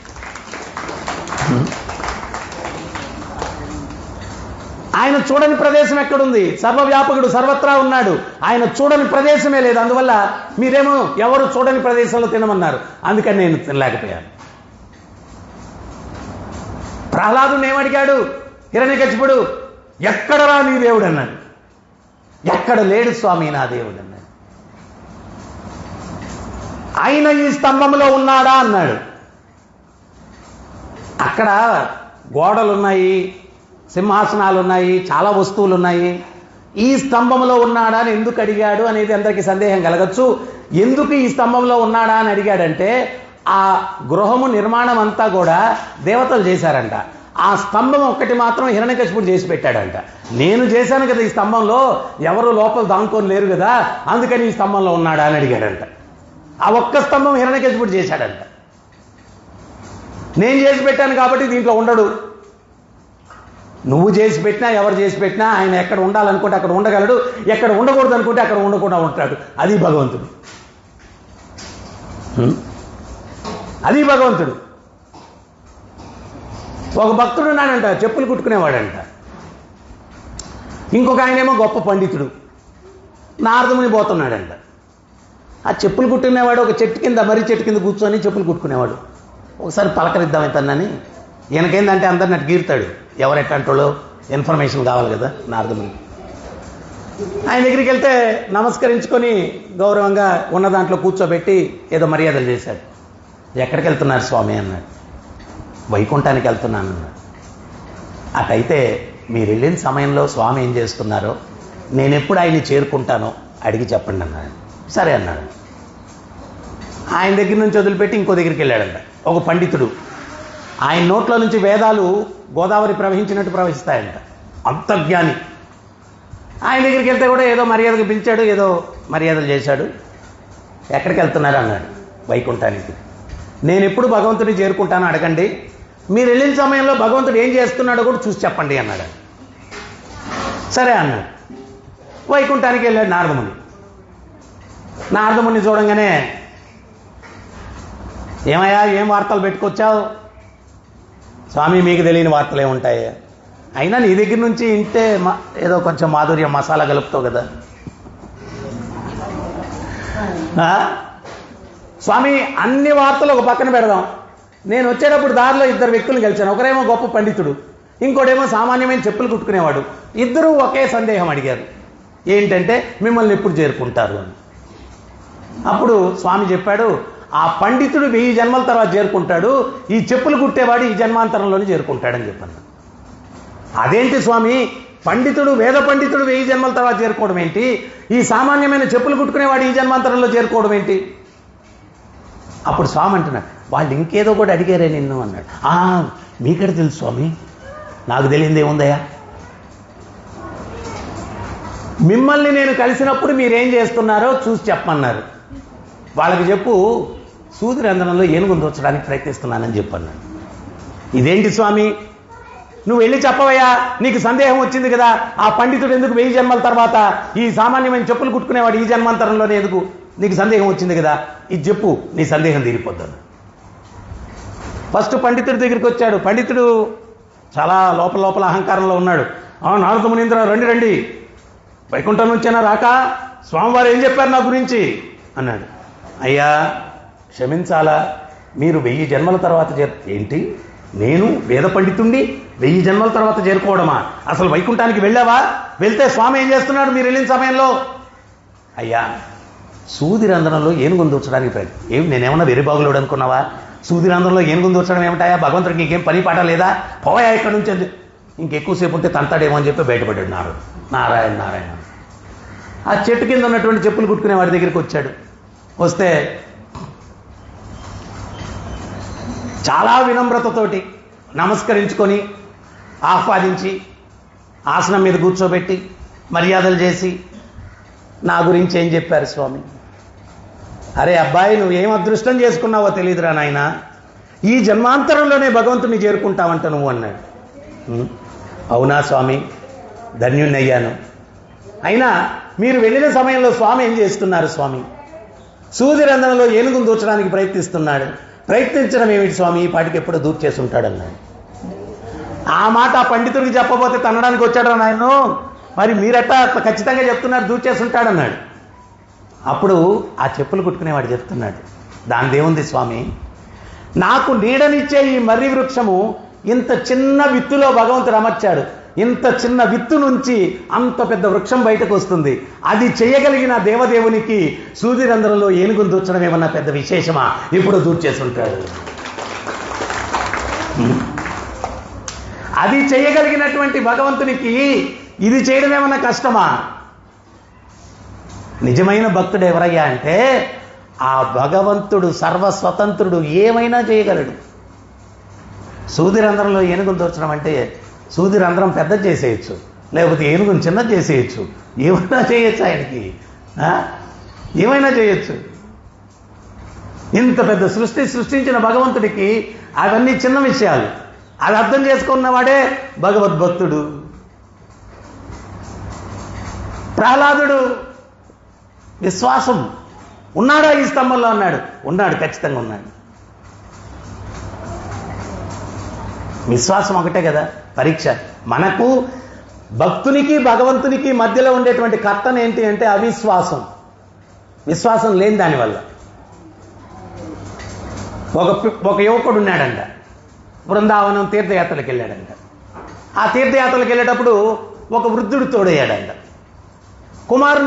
ఆయన చూడని ప్రదేశం ఎక్కడుంది? సర్వవ్యాపకుడు, సర్వత్రా ఉన్నాడు. ఆయన చూడని ప్రదేశమే లేదు. అందువల్ల మీరేమో ఎవరు చూడని ప్రదేశంలో తినమన్నారు, అందుకని నేను తినలేకపోయాను. ప్రహ్లాదుని ఏమడిగాడు హిరణ్యకశిపుడు? ఎక్కడరా నీ దేవుడు అన్నాడు. ఎక్కడ లేడు స్వామి నా దేవుడు అన్నాడు. ఆయన ఈ స్తంభంలో ఉన్నాడా అన్నాడు. అక్కడ గోడలు ఉన్నాయి, సింహాసనాలు ఉన్నాయి, చాలా వస్తువులు ఉన్నాయి. ఈ స్తంభంలో ఉన్నాడా అని ఎందుకు అడిగాడు అనేది అందరికీ సందేహం కలగచ్చు. ఎందుకు ఈ స్తంభంలో ఉన్నాడా అని అడిగాడంటే, ఆ గృహము నిర్మాణం అంతా కూడా దేవతలు చేశారంట. ఆ స్తంభం ఒక్కటి మాత్రం హిరణ్యకశిపుడు చేసి పెట్టాడంట. నేను చేశాను కదా ఈ స్తంభంలో, ఎవరు లోపల దాంకొని లేరు కదా, అందుకని ఈ స్తంభంలో ఉన్నాడా అని అడిగాడంట. ఆ ఒక్క స్తంభం హిరణ్యకశిపుడు చేశాడంట. నేను చేసి పెట్టాను కాబట్టి దీంట్లో ఉండడు. నువ్వు చేసి పెట్టినా ఎవరు చేసి పెట్టినా ఆయన ఎక్కడ ఉండాలనుకుంటే అక్కడ ఉండగలడు, ఎక్కడ ఉండకూడదు అనుకుంటే అక్కడ ఉండకుండా ఉంటాడు. అది భగవంతుడు. అది భగవంతుడు. ఒక భక్తుడు ఉన్నాడంట, చెప్పులు కుట్టుకునేవాడంట. ఇంకొక ఆయనేమో గొప్ప పండితుడు, నారదముని పోతున్నాడంట. ఆ చెప్పులు కుట్టుకునేవాడు ఒక చెట్టు కింద, మర్రి చెట్టు కింద కూర్చొని చెప్పులు కుట్టుకునేవాడు. ఒకసారి పలకరిద్దాం ఇతన్నని. ఈయనకేందంటే అందరిని అటు గీరుతాడు, ఎవరెట్టంటోళ్ళు ఇన్ఫర్మేషన్ కావాలి కదా నారదముని. ఆయన దగ్గరికి వెళ్తే నమస్కరించుకొని గౌరవంగా ఉన్న దాంట్లో కూర్చోబెట్టి ఏదో మర్యాదలు చేశాడు. ఎక్కడికి వెళ్తున్నారు స్వామి అన్నాడు. వైకుంఠానికి వెళ్తున్నాను అన్నాడు. అటైతే మీరు వెళ్ళిన సమయంలో స్వామి ఏం చేస్తున్నారో, నేను ఎప్పుడు ఆయన్ని చేరుకుంటానో అడిగి చెప్పండి అన్నాడు. సరే అన్నాడు. ఆయన దగ్గర నుంచి వదిలిపెట్టి ఇంకో దగ్గరికి వెళ్ళాడంట. ఒక పండితుడు, ఆయన నోట్లో నుంచి వేదాలు గోదావరి ప్రవహించినట్టు ప్రవహిస్తాయంట, అంత జ్ఞాని. ఆయన దగ్గరికి వెళ్తే కూడా ఏదో మర్యాదగా పిలిచాడు, ఏదో మర్యాదలు చేశాడు. ఎక్కడికి వెళ్తున్నారు అన్నాడు. వైకుంఠానికి. నేను ఎప్పుడు భగవంతుడిని చేరుకుంటానో అడగండి, మీరు వెళ్ళిన సమయంలో భగవంతుడు ఏం చేస్తున్నాడో కూడా చూసి చెప్పండి అన్నాడు. సరే అన్నాడు. వైకుంఠానికి వెళ్ళాడు నారదముని. నారదముని చూడంగానే, ఏమయ్యా ఏం వార్తలు పెట్టుకొచ్చావు? స్వామి మీకు తెలియని వార్తలు ఏముంటాయి? అయినా నీ దగ్గర నుంచి ఇంటే ఏదో కొంచెం మాధుర్యం మసాలా కలుపుతావు కదా. స్వామి అన్ని వార్తలు ఒక పక్కన పెడదాం. నేను వచ్చేటప్పుడు దారిలో ఇద్దరు వ్యక్తులు కలిశాను. ఒకరేమో గొప్ప పండితుడు, ఇంకోటేమో సామాన్యమైన చెప్పులు కుట్టుకునేవాడు. ఇద్దరూ ఒకే సందేహం అడిగారు, ఏంటంటే మిమ్మల్ని ఎప్పుడు చేరుకుంటారు అని. అప్పుడు స్వామి చెప్పాడు, ఆ పండితుడు 1000 జన్మల తర్వాత చేరుకుంటాడు, ఈ చెప్పులు కుట్టేవాడు ఈ జన్మాంతరంలోనే చేరుకుంటాడని చెప్పాను. అదేంటి స్వామి, పండితుడు వేద పండితుడు 1000 జన్మల తర్వాత చేరుకోవడం ఏంటి, ఈ సామాన్యమైన చెప్పులు కుట్టుకునేవాడు ఈ జన్మాంతరంలో చేరుకోవడం ఏంటి? అప్పుడు స్వామి అంటున్నాడు, వాళ్ళు ఇంకేదో కూడా అడిగారే నిన్ను అన్నాడు. మీకడ తెలుసు స్వామి, నాకు తెలియంది ఏముందయ్యా? మిమ్మల్ని నేను కలిసినప్పుడు మీరేం చేస్తున్నారో చూసి చెప్పమన్నారు. వాళ్ళకి చెప్పు, సూది రంధ్రంలో ఏనుగు దూర్చడానికి ప్రయత్నిస్తున్నానని చెప్పన్నాడు. ఇదేంటి స్వామి, నువ్వు వెళ్ళి చెప్పవయ్యా, నీకు సందేహం వచ్చింది కదా, ఆ పండితుడు ఎందుకు 1000 జన్మల తర్వాత, ఈ సామాన్యమైన చెప్పులు కుట్టుకునేవాడు ఈ జన్మాంతరంలోనే ఎందుకు, నీకు సందేహం వచ్చింది కదా, ఇది చెప్పు, నీ సందేహం తీరిపోద్దాను. ఫస్ట్ పండితుడి దగ్గరికి వచ్చాడు. పండితుడు చాలా లోపల అహంకారంలో ఉన్నాడు. నారద మునీంద్ర, రండి రండి, వైకుంఠం నుంచైనా రాక స్వామివారు ఏం చెప్పారు నా గురించి అన్నాడు. అయ్యా క్షమించాలా, మీరు 1000 జన్మల తర్వాత ఏంటి, నేను వేద పండితుణ్ణి 1000 జన్మల తర్వాత చేరుకోవడమా? అసలు వైకుంఠానికి వెళ్ళావా? వెళ్తే స్వామి ఏం చేస్తున్నాడు మీరు వెళ్ళిన సమయంలో? అయ్యా సూది రంధ్రంలో ఏనుగును దూర్చడానికి ప్రయత్నం. ఏమి నేనేమన్నా వెరిబాగులోడు అనుకున్నావా? సూది రంధ్రంలో ఏనుగును దూర్చడం ఏమిటాయా? భగవంతుడికి ఇంకేం పని పాట లేదా? పోయా ఇక్కడ నుంచి, ఇంకెక్కువసేపు ఉంటే తంతాడేమో అని చెప్పి బయటపడ్డాడు నారాయణ నారాయణ. ఆ చెట్టు కింద ఉన్నటువంటి చెప్పులు కుట్టుకునే వాడి దగ్గరికి వచ్చాడు. వస్తే చాలా వినమ్రతతోటి నమస్కరించుకొని ఆహ్వానించి ఆసనం మీద కూర్చోబెట్టి మర్యాదలు చేసి, నా గురించి ఏం చెప్పారు స్వామి? అరే అబ్బాయి, నువ్వేం అదృష్టం చేసుకున్నావో తెలియదురా నాయన, ఈ జన్మాంతరంలోనే భగవంతుని చేరుకుంటావంట నువ్వు అన్నాడు. అవునా స్వామి, ధన్యుణ్ణయ్యాను. అయినా మీరు వెళ్ళిన సమయంలో స్వామి ఏం చేస్తున్నారు స్వామి? సూది రంధ్రంలో ఏనుగును దూర్చడానికి ప్రయత్నిస్తున్నాడు. ప్రయత్నించడం ఏమిటి స్వామి, ఈ పాటికి ఎప్పుడో దూర్ చేసి ఉంటాడన్నాడు. ఆ మాట ఆ పండితుడికి చెప్పబోతే తనడానికి వచ్చాడు నాయన, మరి మీరట్టా ఖచ్చితంగా చెప్తున్నారు, దూచేస్తుంటాడన్నాడు. అప్పుడు ఆ చెప్పులు కుట్టుకునేవాడు చెప్తున్నాడు, దానిదేముంది స్వామి, నాకు నీడనిచ్చే ఈ మర్రి వృక్షము ఇంత చిన్న విత్తులో భగవంతుడు అమర్చాడు. ఇంత చిన్న విత్తు నుంచి అంత పెద్ద వృక్షం బయటకు వస్తుంది. అది చేయగలిగిన దేవదేవునికి సూదిరంధ్రంలో ఏనుగును దూర్చడం ఏమన్నా పెద్ద విశేషమా? ఇప్పుడు దూర్చేస్తుంటాడు. అది చేయగలిగినటువంటి భగవంతునికి ఇది చేయడం ఏమన్నా కష్టమా? నిజమైన భక్తుడు ఎవరయ్యా అంటే ఆ భగవంతుడు సర్వస్వతంత్రుడు, ఏమైనా చేయగలడు. సూదిరంధ్రంలో ఏనుగును దూర్చడం అంటే సూదిరంధ్రం పెద్ద చేసేయచ్చు, లేకపోతే ఏనుగును చిన్నది చేసేయచ్చు, ఏమైనా చేయొచ్చు ఆయనకి, ఏమైనా చేయొచ్చు. ఇంత పెద్ద సృష్టించిన భగవంతుడికి అవన్నీ చిన్న విషయాలు. అది అర్థం చేసుకున్నవాడే భగవద్భక్తుడు. ప్రహ్లాదుడు విశ్వాసం ఉన్నాడా ఈ స్తంభంలో అన్నాడు. ఉన్నాడు, ఖచ్చితంగా ఉన్నాడు. విశ్వాసం ఒకటే కదా పరీక్ష. మనకు భక్తునికి భగవంతునికి మధ్యలో ఉండేటువంటి కర్తన ఏంటి అంటే అవిశ్వాసం. విశ్వాసం లేని దానివల్ల. ఒక యువకుడు ఉన్నాడంట, బృందావనం తీర్థయాత్రలకు వెళ్ళాడంట. ఆ తీర్థయాత్రలకు వెళ్ళేటప్పుడు ఒక వృద్ధుడు తోడయ్యాడంట.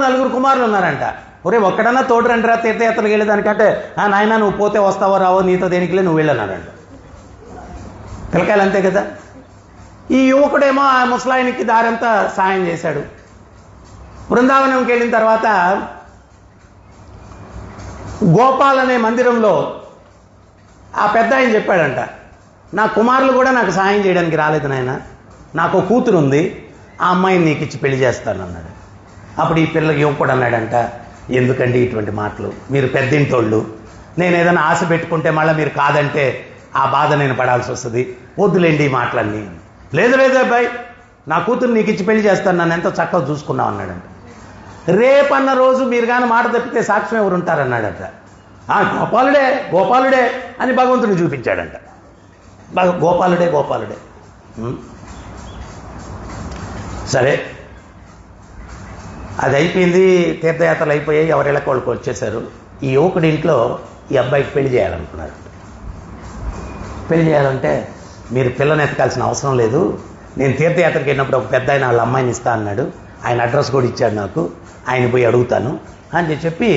నలుగురు కుమారులు ఉన్నారంట. ఒరే ఒక్కడన్నా తోడు రండిరా తీర్థయాత్రలకు వెళ్ళేదానికంటే, నాయన నువ్వు పోతే వస్తావో రావో, నీతో దేనికిలే, నువ్వు వెళ్ళన్నాడంట. పిల్లకాయలు అంతే కదా. ఈ యువకుడేమో ఆ ముసలాయనికి దారంతా సాయం చేశాడు. బృందావనంకి వెళ్ళిన తర్వాత గోపాల్ అనే మందిరంలో ఆ పెద్ద ఆయన చెప్పాడంట, నా కుమారులు కూడా నాకు సాయం చేయడానికి రాలేదు నాయన, నాకు కూతురు ఉంది, ఆ అమ్మాయిని నీకు ఇచ్చి పెళ్లి చేస్తానన్నాడు. అప్పుడు ఈ యువకుడు అన్నాడంట, ఎందుకండి ఇటువంటి మాటలు, మీరు పెద్దింటోళ్ళు, నేను ఏదైనా ఆశ పెట్టుకుంటే మళ్ళీ మీరు కాదంటే ఆ బాధ నేను పడాల్సి వస్తుంది, వద్దులేండి ఈ మాటలన్నీ. లేదు అబ్బాయి, నా కూతురు నీకు ఇచ్చి పెళ్లి చేస్తాను, నన్ను ఎంతో చక్కగా చూసుకున్నావు అన్నాడంట. రేపన్న రోజు మీరు కానీ మాట తప్పితే సాక్ష్యం ఎవరు ఉంటారన్నాడట. గోపాలుడే అని భగవంతుని చూపించాడంట. గోపాలుడే. సరే, అది అయిపోయింది, తీర్థయాత్రలు అయిపోయాయి, ఎవరిళ్ళకి వాళ్ళకి వచ్చేసారు. ఈ యువకుడి ఇంట్లో ఈ అబ్బాయికి పెళ్లి చేయాలనుకున్నారు. పెళ్లి చేయాలంటే మీరు పిల్లని ఎత్తకాల్సిన అవసరం లేదు, నేను తీర్థయాత్రకి వెళ్ళినప్పుడు ఒక పెద్ద ఆయన వాళ్ళ అమ్మాయిని ఇస్తా అన్నాడు, ఆయన అడ్రస్ కూడా ఇచ్చాడు నాకు, ఆయన పోయి అడుగుతాను అని చెప్పి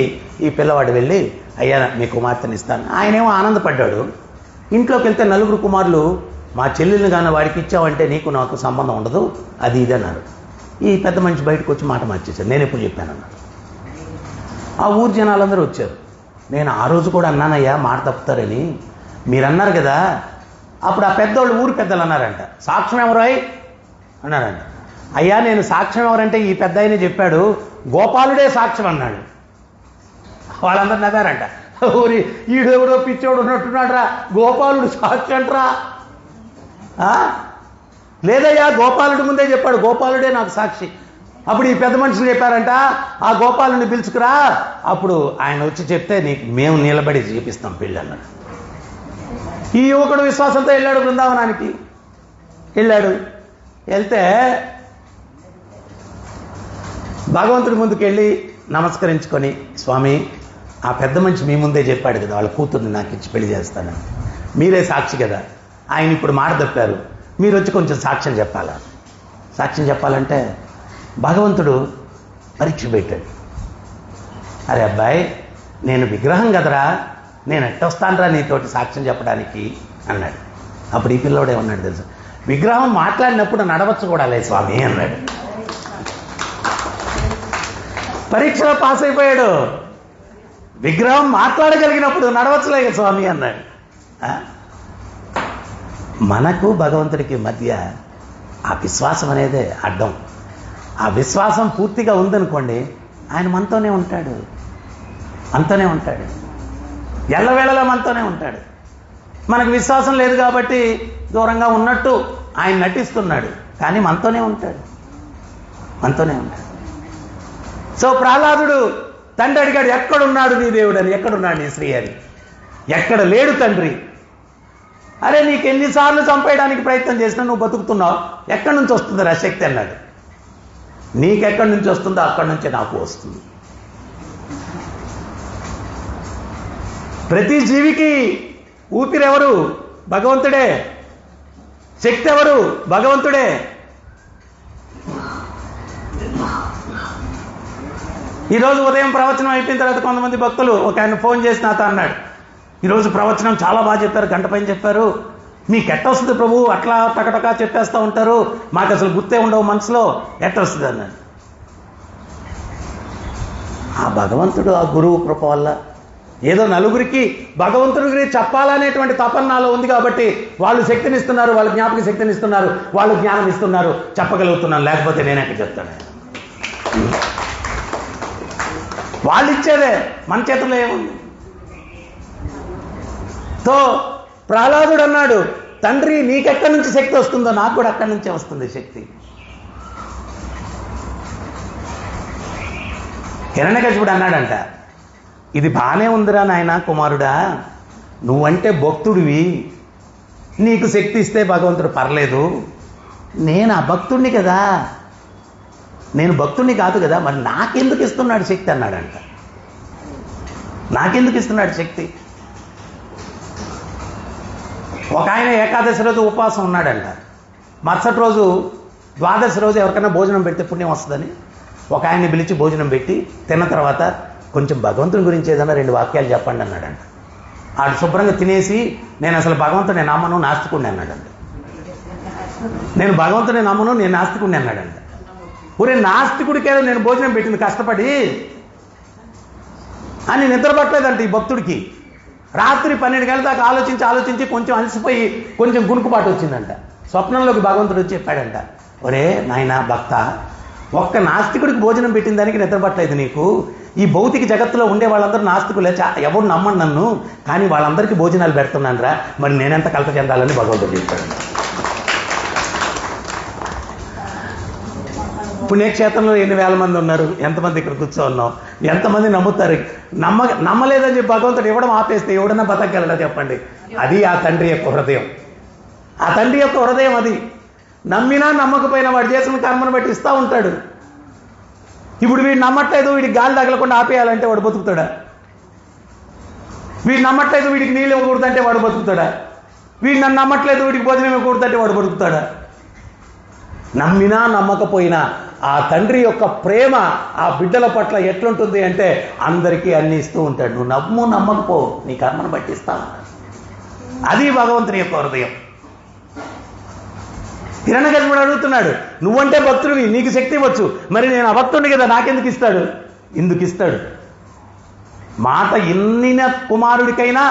ఈ పిల్లవాడు వెళ్ళి, అయ్యా మీ కుమార్తెని ఇస్తాను. ఆయనేమో ఆనందపడ్డాడు. ఇంట్లోకి వెళ్తే నలుగురు కుమారులు, మా చెల్లెల్ని కానీ వాడికి ఇచ్చావంటే నీకు నాకు సంబంధం ఉండదు, అది ఇది అన్నారు. ఈ పెద్ద మనిషి బయటకు వచ్చి మాట మార్చేశాడు, నేను ఎప్పుడు చెప్పానన్నాడు. ఆ ఊరు జనాలందరూ వచ్చారు. నేను ఆ రోజు కూడా అన్నానయ్యా మాట తప్పుతారని, మీరు అన్నారు కదా. అప్పుడు ఆ పెద్దోళ్ళు ఊరు పెద్దలు అన్నారంట, సాక్ష్యం ఎవరాయ్ అన్నారంట. అయ్యా నేను సాక్ష్యం ఎవరంటే ఈ పెద్ద ఆయనే చెప్పాడు, గోపాలుడే సాక్ష్యం అన్నాడు. వాళ్ళందరూ నవ్వారంట, ఊరి ఈడెవడో పిచ్చోడు ఉన్నట్టున్నాడు రా, గోపాలుడు సాక్షి అంటరా. లేదయ్యా గోపాలుడి ముందే చెప్పాడు, గోపాలుడే నాకు సాక్షి. అప్పుడు ఈ పెద్ద మనుషులు చెప్పారంట, ఆ గోపాలుని పిలుచుకురా, అప్పుడు ఆయన వచ్చి చెప్తే నీకు మేము నిలబడి చూపిస్తాం పెళ్ళి అన్నాడు. ఈ యువకుడు విశ్వాసంతో వెళ్ళాడు, బృందావనానికి వెళ్ళాడు. వెళ్తే భగవంతుడి ముందుకు వెళ్ళి నమస్కరించుకొని, స్వామి ఆ పెద్ద మనిషి మీ ముందే చెప్పాడు కదా వాళ్ళ కూతుర్ని నాకు ఇచ్చి పెళ్లి చేస్తానని, మీరే సాక్షి కదా, ఆయన ఇప్పుడు మాట తప్పారు, మీరు వచ్చి కొంచెం సాక్ష్యం చెప్పాలా. సాక్ష్యం చెప్పాలంటే భగవంతుడు పరీక్ష పెట్టాడు. అరే అబ్బాయి, నేను విగ్రహం కదరా, నేను ఎట్టొస్తానరా నీతోటి సాక్ష్యం చెప్పడానికి అన్నాడు. అప్పుడు ఈ పిల్లోడు ఏమన్నాడు తెలుసు, విగ్రహం మాట్లాడినప్పుడు నడవచ్చు కూడా లే స్వామి అన్నాడు. పరీక్షలో పాస్ అయిపోయాడు. విగ్రహం మాట్లాడగలిగినప్పుడు నడవచ్చులే స్వామి అన్నాడు. మనకు భగవంతుడికి మధ్య ఆ విశ్వాసం అనేదే అడ్డం. ఆ విశ్వాసం పూర్తిగా ఉందనుకోండి, ఆయన మనతోనే ఉంటాడు, ఎల్లవేళలా మనతోనే ఉంటాడు. మనకు విశ్వాసం లేదు కాబట్టి దూరంగా ఉన్నట్టు ఆయన నటిస్తున్నాడు, కానీ మనతోనే ఉంటాడు. సో ప్రహ్లాదుడు తండ్రి అడిగాడు, ఎక్కడున్నాడు నీ దేవుడు అని, ఎక్కడున్నాడు నీ శ్రీ అని. ఎక్కడ లేడు తండ్రి, అరే నీకు ఎన్నిసార్లు చంపేయడానికి ప్రయత్నం చేసినా నువ్వు బతుకుతున్నావు, ఎక్కడి నుంచి వస్తుంది రా శక్తి అన్నాడు. నీకెక్కడి నుంచి వస్తుందో అక్కడి నుంచే నాకు వస్తుంది. ప్రతి జీవికి ఊపిరెవరు? భగవంతుడే. శక్తి ఎవరు? భగవంతుడే. ఈరోజు ఉదయం ప్రవచనం అయిపోయిన తర్వాత కొంతమంది భక్తులు ఒక ఆయన ఫోన్ చేసి నాతో అన్నాడు, ఈరోజు ప్రవచనం చాలా బాగా చెప్పారు, గంట పైన చెప్పారు, మీకు ఎట్ట వస్తుంది ప్రభు, అట్లా టకటకా చెప్పేస్తూ ఉంటారు, మాకు అసలు గుర్తే ఉండవు మనసులో, ఎట్ట వస్తుంది అన్నాడు. ఆ భగవంతుడు, ఆ గురువు కృప వల్ల ఏదో నలుగురికి భగవంతుడి గురించి చెప్పాలనేటువంటి తపన నాలో ఉంది కాబట్టి వాళ్ళు శక్తినిస్తున్నారు, వాళ్ళు జ్ఞాపక శక్తినిస్తున్నారు, వాళ్ళు జ్ఞానం ఇస్తున్నారు, చెప్పగలుగుతున్నాను. లేకపోతే నేను ఎక్కడ చెప్తాను? వాళ్ళు ఇచ్చేదే, మన చేతుల్లో ఏముంది? తో ప్రహ్లాదుడు అన్నాడు, తండ్రి నీకెక్కడి నుంచి శక్తి వస్తుందో నాకు కూడా అక్కడి నుంచే వస్తుంది శక్తి. హిరణ్యకశిపుడు అన్నాడంట, ఇది బాగానే ఉందిరా నాయన కుమారుడా, నువ్వంటే భక్తుడివి, నీకు శక్తి ఇస్తే భగవంతుడు పర్లేదు, నేను అభక్తుడిని కదా, నేను భక్తుడిని కాదు కదా, మరి నాకెందుకు ఇస్తున్నాడు శక్తి అన్నాడంట. నాకెందుకు ఇస్తున్నాడు శక్తి? ఒక ఆయన ఏకాదశి రోజు ఉపవాసం ఉన్నాడంట. మరుసటి రోజు ద్వాదశి రోజు ఎవరికైనా భోజనం పెడితే పుణ్యం వస్తుందని ఒక ఆయన్ని పిలిచి భోజనం పెట్టి తిన్న తర్వాత కొంచెం భగవంతుని గురించి ఏదైనా 2 వాక్యాలు చెప్పండి అన్నాడంట. ఆడు శుభ్రంగా తినేసి నేను అసలు భగవంతుని నమ్మను, నాస్తికుడిని అన్నాడంట. నేను భగవంతుని నమ్మను, నేను నాస్తికుడిని అన్నాడంట. ఊరే నాస్తికుడికేదో నేను భోజనం పెట్టింది కష్టపడి అని నిద్రపట్టలేదంట ఈ భక్తుడికి. రాత్రి 12 గంటల దాకా ఆలోచించి కొంచెం అలసిపోయి కొంచెం గుణుకుపాటు వచ్చిందంట. స్వప్నంలోకి భగవంతుడు వచ్చి చెప్పాడంట, ఒరే నాయన భక్త, ఒక్క నాస్తికుడికి భోజనం పెట్టిన దానికి నిద్రపట్టలేదు నీకు. ఈ భౌతిక జగత్తులో ఉండే వాళ్ళందరూ నాస్తికులే, ఎవరు నమ్మను నన్ను, కానీ వాళ్ళందరికీ భోజనాలు పెడుతున్నాను రా, మరి నేనెంత కలత చెందాలని భగవంతుడు చెప్పాడు. పుణ్యక్షేత్రంలో ఎన్ని వేల మంది ఉన్నారు, ఎంతమంది ఇక్కడ కూర్చో ఉన్నాం, ఎంతమంది నమ్ముతారు? నమ్మలేదని చెప్పి భగవంతుడు ఇవ్వడం ఆపేస్తే ఎవడన్నా బతకగలడా చెప్పండి? అది ఆ తండ్రి యొక్క హృదయం. ఆ తండ్రి యొక్క హృదయం అది. నమ్మినా నమ్మకపోయినా వాడు చేసిన కర్మను బట్టి ఇస్తూ ఉంటాడు. ఇప్పుడు వీడు నమ్మట్లేదు, వీడికి గాలి తగలకుండా ఆపేయాలంటే వాడు బతుకుతాడా? వీడు నమ్మట్లేదు, వీడికి నీళ్ళు ఇవ్వకూడదంటే వాడు బతుకుతాడా? వీడు నన్ను నమ్మట్లేదు, వీడికి భోజనం ఇవ్వకూడదంటే వాడు బతుకుతాడా? నమ్మినా నమ్మకపోయినా ఆ తండ్రి యొక్క ప్రేమ ఆ బిడ్డల పట్ల ఎట్లుంటుంది అంటే అందరికీ అన్ని ఇస్తూ ఉంటాడు. నువ్వు నమ్ము నమ్మకపో, నీ కర్మను బట్టి ఇస్తా ఉంటాడు. అది భగవంతుని యొక్క హృదయం. హిరణ్యకశిపుడు అడుగుతున్నాడు, నువ్వంటే భక్తుడివి, నీకు శక్తి ఇవ్వచ్చు, మరి నేను అభక్తుడిని కదా, నాకెందుకు ఇస్తాడు? ఇందుకు ఇస్తాడు. మాట ఇన్నిన కుమారుడికైనా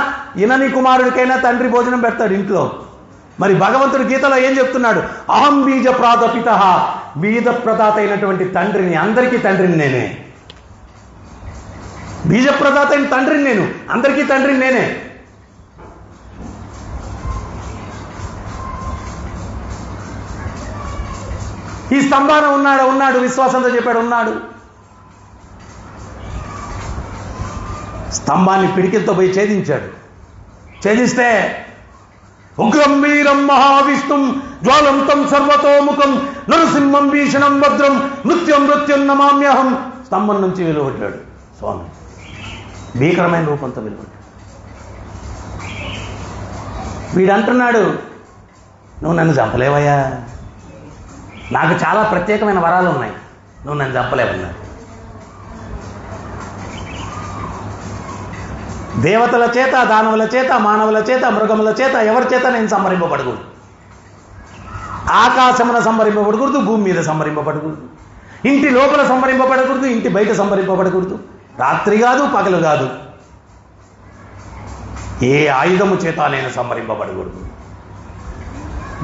ఇనని కుమారుడికైనా తండ్రి భోజనం పెడతాడు ఇంట్లో. మరి భగవంతుడు గీతలో ఏం చెప్తున్నాడు? అహం బీజ ప్రాదపిత, బీజ ప్రదాత అయినటువంటి తండ్రిని, అందరికీ తండ్రిని నేనే. బీజ ప్రదాత అయిన తండ్రిని నేను, అందరికీ తండ్రిని నేనే. ఈ స్తంభాన ఉన్నాడు, విశ్వాసంతో చెప్పాడు, ఉన్నాడు. స్తంభాన్ని పిడికిలతో పోయి ఛేదించాడు. ఛేదిస్తే ఉగ్రం వీరం మహావిష్ణుం జ్వాలంతం సర్వతోముఖం నరసింహం భీషణం భద్రం నృత్యం నృత్యం నమామ్యహం. స్తంభం నుంచి వెలువడ్డాడు స్వామి, భీకరమైన రూపంతో వెలువడ్డాడు. వీడంటున్నాడు, నువ్వు నన్ను చంపలేవయ్యా, నాకు చాలా ప్రత్యేకమైన వరాలు ఉన్నాయి, నువ్వు నన్ను చంపలేవన్నాడు. దేవతల చేత, దానవుల చేత, మానవుల చేత, మృగముల చేత, ఎవరి చేత నేను సంహరింపబడకూడదు. ఆకాశమున సంహరింపబడకూడదు, భూమి మీద సంహరింపబడకూడదు, ఇంటి లోపల సంహరింపబడకూడదు, ఇంటి బయట సంహరింపబడకూడదు, రాత్రి కాదు పగలు కాదు, ఏ ఆయుధము చేత నేను సంహరింపబడకూడదు.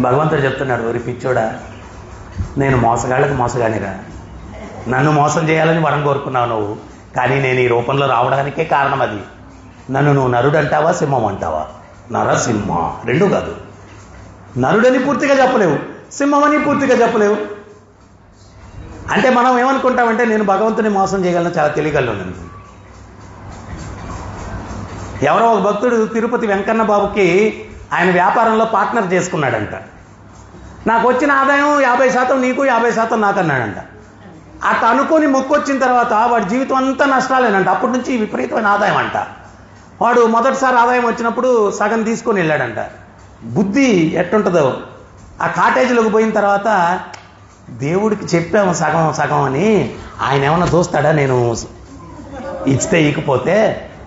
భగవంతుడు చెప్తున్నాడు, ఓరి పిచ్చోడా, నేను మోసగాళ్ళకి మోసగానిరా, నన్ను మోసం చేయాలని వరం కోరుకున్నావు నువ్వు, కానీ నేను ఈ రూపంలో రావడానికే కారణం అది. నన్ను నువ్వు నరుడు అంటావా, సింహం అంటావా? నరసింహ, రెండు కాదు. నరుడని పూర్తిగా చెప్పలేవు, సింహం అని పూర్తిగా చెప్పలేవు. అంటే మనం ఏమనుకుంటామంటే నేను భగవంతుని మోసం చేయగలను, చాలా తెలియగలను. ఎవరో ఒక భక్తుడు తిరుపతి వెంకన్న బాబుకి ఆయన వ్యాపారంలో పార్ట్నర్ చేసుకున్నాడంట. నాకు వచ్చిన ఆదాయం 50% నీకు 50% నాకు అన్నాడంట. అట్లా అనుకొని మొక్కొచ్చిన తర్వాత వాడి జీవితం అంతా నష్టాలేనంట. అప్పటి నుంచి విపరీతమైన ఆదాయం అంట. వాడు మొదటిసారి ఆదాయం వచ్చినప్పుడు సగం తీసుకొని వెళ్ళాడంట. బుద్ధి ఎట్టుంటుందో, ఆ కాటేజీలోకి పోయిన తర్వాత దేవుడికి చెప్పాము సగం సగం అని, ఆయన ఏమన్నా చూస్తాడా నేను ఇస్తే ఇకపోతే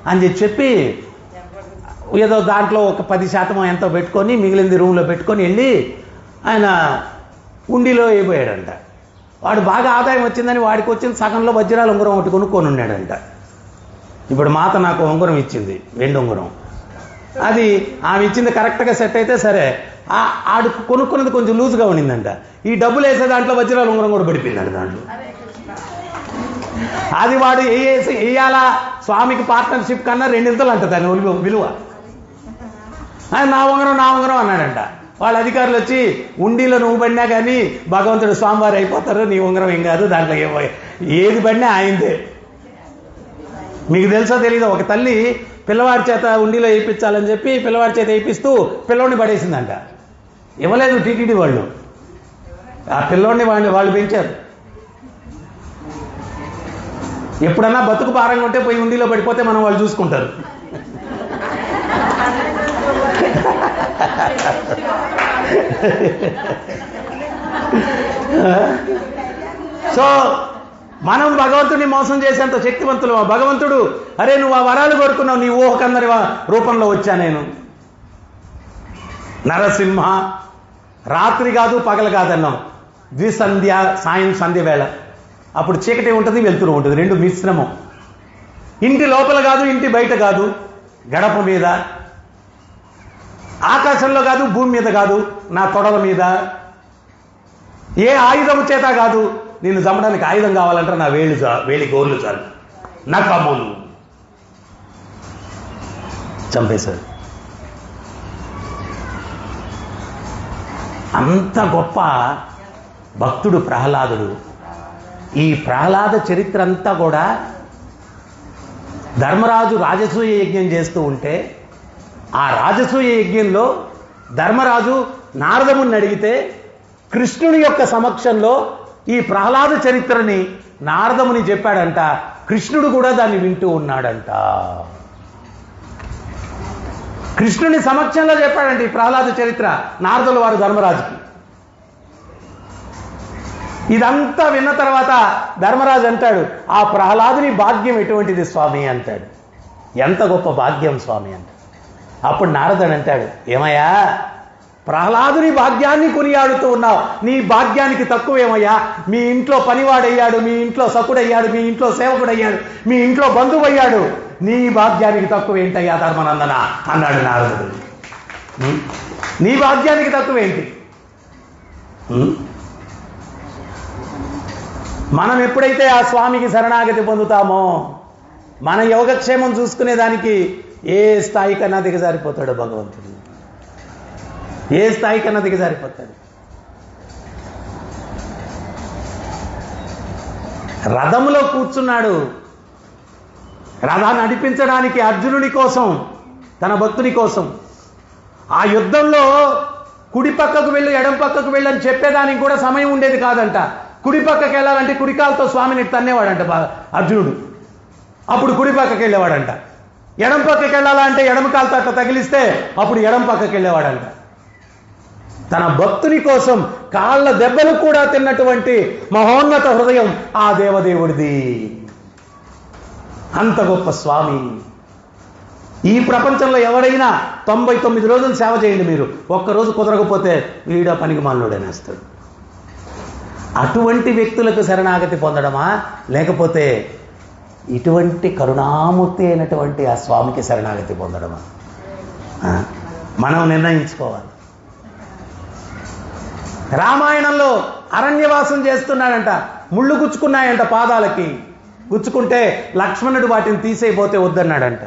అని చెప్పి ఏదో దాంట్లో ఒక 10% ఎంతో పెట్టుకొని మిగిలింది రూమ్లో పెట్టుకొని వెళ్ళి ఆయన ఉండిలో అయిపోయాడంట. వాడు బాగా ఆదాయం వచ్చిందని వాడికి వచ్చిన సగంలో వజ్రాల ఉంగరం ఒకటి కొనుక్కొని ఉన్నాడంట. ఇప్పుడు మాత నాకు ఉంగరం ఇచ్చింది, వెండి ఉంగరం. అది ఆమె ఇచ్చింది కరెక్ట్గా సెట్ అయితే సరే, ఆడు కొనుక్కున్నది కొంచెం లూజ్గా ఉండిందంట. ఈ డబ్బులు వేసే దాంట్లో వజ్రాల ఉంగరం కూడా పడిపోయిందంట దాంట్లో. అది వాడు వేయాలా స్వామికి పార్ట్నర్షిప్ కన్నా 2 ఇంతలు అంట దాని విలువ. నా ఉంగరం అన్నాడంట. వాళ్ళ అధికారులు వచ్చి ఉండిలో నువ్వు పడినా కానీ భగవంతుడు స్వామివారు అయిపోతారు, నీ ఉంగరం ఏం కాదు, దాంట్లో ఏది పడినా ఆయనదే. మీకు తెలుసో తెలీదో, ఒక తల్లి పిల్లవాడి చేత ఉండిలో వేయించాలని చెప్పి పిల్లవాడి చేత వేయిస్తూ పిల్లవాడిని పడేసిందంట. ఇవ్వలేదు టీటీడీ వాళ్ళు, ఆ పిల్లోడిని వాళ్ళు పెంచారు. ఎప్పుడన్నా బతుకు భారంగా ఉంటే పోయి ఉండిలో పడిపోతే మనం వాళ్ళు చూసుకుంటారు. సో మనం భగవంతుడిని మోసం చేసేంత శక్తివంతులు. భగవంతుడు అరే నువ్వు ఆ వరాలు కోరుకున్నావు, నీ ఊహకందరి రూపంలో వచ్చా నేను. నరసింహ రాత్రి కాదు పగలు కాదన్నాం, ద్విసంధ్య సాయం సంధ్య వేళ. అప్పుడు చీకటి ఉంటుంది, వెలుతురు ఉంటుంది, 2 మిశ్రమం. ఇంటి లోపల కాదు, ఇంటి బయట కాదు, గడప మీద, ఆకాశంలో కాదు, భూమి మీద కాదు, నా తొడల మీద. ఏ ఆయుధము చేత కాదు, నేను చంపడానికి ఆయుధం కావాలంటే నా వేలి గోర్లు చాలు, నా కమ్ములు చంపేశారు. అంత గొప్ప భక్తుడు ప్రహ్లాదుడు. ఈ ప్రహ్లాద చరిత్ర అంతా కూడా ధర్మరాజు రాజసూయ యజ్ఞం చేస్తూ ఉంటే, ఆ రాజసూయ యజ్ఞంలో ధర్మరాజు నారదముని అడిగితే కృష్ణుని యొక్క సమక్షంలో ఈ ప్రహ్లాద చరిత్రని నారదముని చెప్పాడంట. కృష్ణుడు కూడా దాన్ని వింటూ ఉన్నాడంట. కృష్ణుని సమక్షంలో చెప్పాడంట ఈ ప్రహ్లాద చరిత్ర నారదుల వారు ధర్మరాజుకి. ఇదంతా విన్న తర్వాత ధర్మరాజు అంటాడు, ఆ ప్రహ్లాదుని భాగ్యం ఎటువంటిది స్వామి అంటాడు. ఎంత గొప్ప భాగ్యం స్వామి అంటాడు. అప్పుడు నారదుడు అంటాడు, ఏమయ్యా ప్రహ్లాదుని భాగ్యాన్ని కొనియాడుతూ ఉన్నావు, నీ భాగ్యానికి తక్కువేమయ్యా. మీ ఇంట్లో పనివాడయ్యాడు, మీ ఇంట్లో సకుడయ్యాడు, మీ ఇంట్లో సేవకుడయ్యాడు, మీ ఇంట్లో బంధువయ్యాడు, నీ భాగ్యానికి తక్కువేంటయ్యా ధర్మనందన అన్నాడు నారదుడు. నీ భాగ్యానికి తక్కువేంటి? మనం ఎప్పుడైతే ఆ స్వామికి శరణాగతి పొందుతామో మన యోగక్షేమం చూసుకునేదానికి ఏ స్థాయి కన్నా దిగజారిపోతాడు భగవంతుడు. ఏ స్థాయి కన్నా దిగజారిపోతాడు. రథములో కూర్చున్నాడు, రథాన్ని నడిపించడానికి అర్జునుడి కోసం, తన భక్తుని కోసం. ఆ యుద్ధంలో కుడి పక్కకు వెళ్ళు, ఎడం పక్కకు వెళ్ళు అని చెప్పేదానికి కూడా సమయం ఉండేది కాదంట. కుడి పక్కకి వెళ్ళాలంటే కుడికాలతో స్వామిని తన్నేవాడంట అర్జునుడు. అప్పుడు కుడి పక్కకి వెళ్ళేవాడంట. ఎడం పక్కకి వెళ్ళాలంటే ఎడమ కాలుతో అట్లా తగిలిస్తే అప్పుడు ఎడం పక్కకి వెళ్ళేవాడంట. తన భక్తుని కోసం కాళ్ళ దెబ్బలు కూడా తిన్నటువంటి మహోన్నత హృదయం ఆ దేవదేవుడిది. అంత గొప్ప స్వామి. ఈ ప్రపంచంలో ఎవరైనా 99 రోజులు సేవ చేయండి మీరు, ఒక్కరోజు కుదరకపోతే వీడ పనికి మాలోడనేస్తాడు. అటువంటి వ్యక్తులకు శరణాగతి పొందడమా, లేకపోతే ఇటువంటి కరుణామూర్తి అయినటువంటి ఆ స్వామికి శరణాగతి పొందడమా? మనం నిర్ణయించుకోవాలి. రామాయణంలో అరణ్యవాసం చేస్తున్నాడంట, ముళ్ళు గుచ్చుకున్నాయంట పాదాలకి. గుచ్చుకుంటే లక్ష్మణుడు వాటిని తీసేయబోతే వద్దన్నాడంట.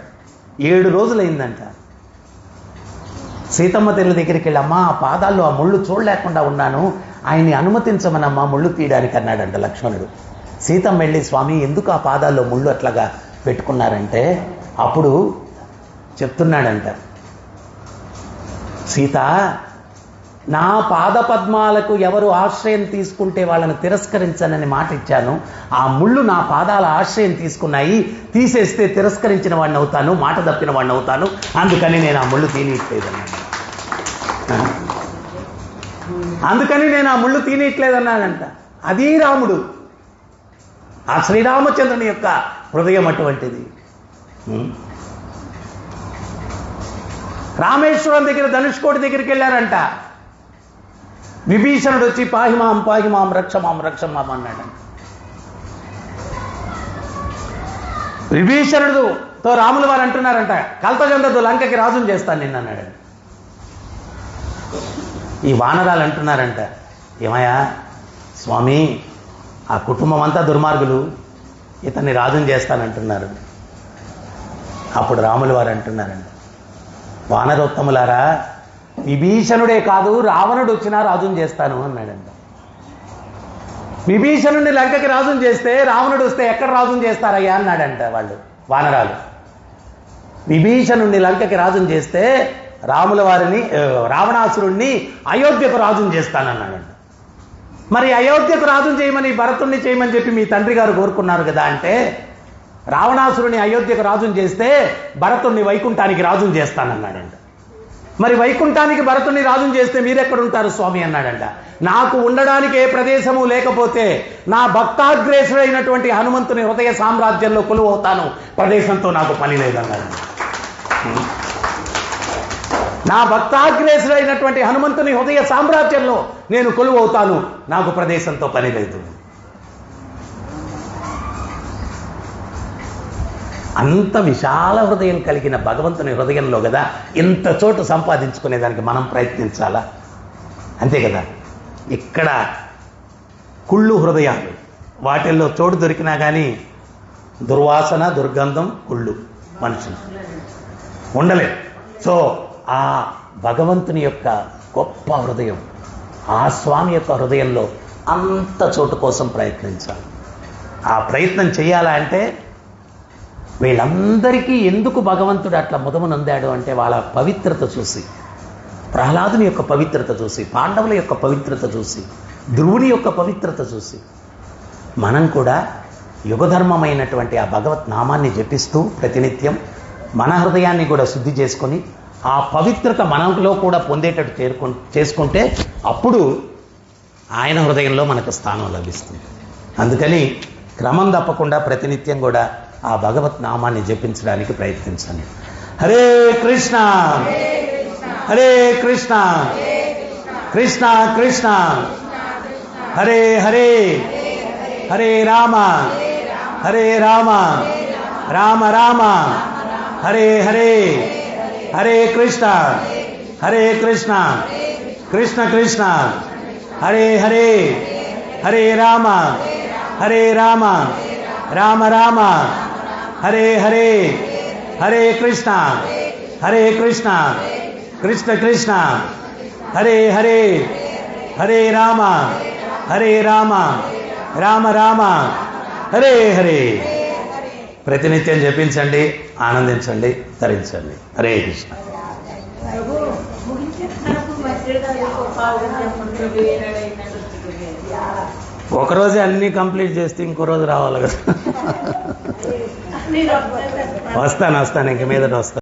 7 రోజులైందంట. సీతమ్మ తల్లి దగ్గరికి వెళ్ళి, అమ్మా ఆ పాదాల్లో ఆ ముళ్ళు చూడలేకుండా ఉన్నాను, ఆయన్ని అనుమతించమనమ్మా ముళ్ళు తీయడానికి అన్నాడంట లక్ష్మణుడు. సీతమ్మ వెళ్ళి, స్వామి ఎందుకు ఆ పాదాల్లో ముళ్ళు అట్లాగా పెట్టుకున్నారంటే అప్పుడు చెప్తున్నాడంట, సీత, నా పాద పద్మాలకు ఎవరు ఆశ్రయం తీసుకుంటే వాళ్ళని తిరస్కరించనని మాట ఇచ్చాను. ఆ ముళ్ళు నా పాదాల ఆశ్రయం తీసుకున్నాయి. తీసేస్తే తిరస్కరించిన వాడిని అవుతాను, మాట తప్పిన వాడిని అవుతాను. అందుకని నేను ఆ ముళ్ళు తీనియట్లేదన్నాడు. తీనియట్లేదన్నాడంట. అది రాముడు. ఆ శ్రీరామచంద్రుని యొక్క హృదయం అటువంటిది. రామేశ్వరం దగ్గర ధనుష్కోటి దగ్గరికి వెళ్ళారంట. విభీషణుడు వచ్చి పాహిమాం పాహిమాం రక్షమాం రక్షమాం అన్నాడు. విభీషణుడితో రాముల వారు అంటున్నారంట, కల్పజందదు లంకకి రాజుని చేస్తాను నిన్ను అన్నాడు. ఈ వానరాలు అంటున్నారంట, ఏమయ్యా స్వామి, ఆ కుటుంబం అంతా దుర్మార్గులు, ఇతన్ని రాజుని చేస్తానంటున్నారు. అప్పుడు రాముల వారు అంటున్నారంట, వానరోత్తములారా, విభీషణుడే కాదు రావణుడు వచ్చినా రాజుని చేస్తాను అన్నాడంట. విభీషణుడిని లంకకి రాజుని చేస్తే రావణుడు వస్తే ఎక్కడ రాజుని చేస్తారయ్యా అన్నాడంట వాళ్ళు వానరాలు. విభీషణుడిని లంకకి రాజుని చేస్తే రాముల వారిని రావణాసురుణ్ణి అయోధ్యకు రాజుని చేస్తానన్నాడంట. మరి అయోధ్యకు రాజుని చేయమని భరతుణ్ణి చేయమని చెప్పి మీ తండ్రి గారు కోరుకున్నారు కదా అంటే, రావణాసురుని అయోధ్యకు రాజుని చేస్తే భరతుణ్ణి వైకుంఠానికి రాజుని చేస్తానన్నాడంట. మరి వైకుంఠానికి భరతుణ్ణి రాజుని చేస్తే మీరెక్కడుంటారు స్వామి అన్నాడంట. నాకు ఉండడానికి ఏ ప్రదేశము లేకపోతే నా భక్తాగ్రేసుడైనటువంటి హనుమంతుని హృదయ సామ్రాజ్యంలో కొలువవుతాను, ప్రదేశంతో నాకు పని లేదన్నాడు. నా భక్తాగ్రేసుడైనటువంటి హనుమంతుని హృదయ సామ్రాజ్యంలో నేను కొలువవుతాను, నాకు ప్రదేశంతో పని లేదు. అంత విశాల హృదయం కలిగిన భగవంతుని హృదయంలో కదా ఇంత చోటు సంపాదించుకునేదానికి మనం ప్రయత్నించాలా? అంతే కదా. ఇక్కడ కుళ్ళు హృదయాలు, వాటిల్లో చోటు దొరికినా కానీ దుర్వాసన, దుర్గంధం, కుళ్ళు మనుషులు ఉండలేదు. సో ఆ భగవంతుని యొక్క గొప్ప హృదయం, ఆ స్వామి యొక్క హృదయంలో అంత చోటు కోసం ప్రయత్నించాలి. ఆ ప్రయత్నం చేయాలా అంటే, వీళ్ళందరికీ ఎందుకు భగవంతుడు అట్లా ముదమునందాడు అంటే, వాళ్ళ పవిత్రత చూసి, ప్రహ్లాదుని యొక్క పవిత్రత చూసి, పాండవుల యొక్క పవిత్రత చూసి, ధ్రువుని యొక్క పవిత్రత చూసి, మనం కూడా యుగధర్మమైనటువంటి ఆ భగవత్ నామాన్ని జపిస్తూ ప్రతినిత్యం మన హృదయాన్ని కూడా శుద్ధి చేసుకొని ఆ పవిత్రత మనలో కూడా పొందేటట్టు చేసుకుంటే అప్పుడు ఆయన హృదయంలో మనకు స్థానం లభిస్తుంది. అందుకని క్రమం తప్పకుండా ప్రతినిత్యం కూడా ఆ భగవత్ నామాన్ని జపించడానికి ప్రయత్నించండి. హరే కృష్ణ హరే కృష్ణ కృష్ణ కృష్ణ హరే హరే హరే రామ హరే రామ రామ రామ హరే హరే హరే కృష్ణ హరే కృష్ణ కృష్ణ కృష్ణ హరే హరే హరే రామ హరే రామ రామ రామ హరే హరే హరే కృష్ణ హరే కృష్ణ కృష్ణ కృష్ణ హరే హరే హరే రామ హరే రామ రామ రామ హరే హరే. ప్రతినిత్యం జపించండి, ఆనందించండి, తరించండి. హరే కృష్ణ. ఒకరోజే అన్నీ కంప్లీట్ చేస్తే ఇంకో రోజు రావాలి కదా. వస్తాను ఇంక మీదట వస్తాను.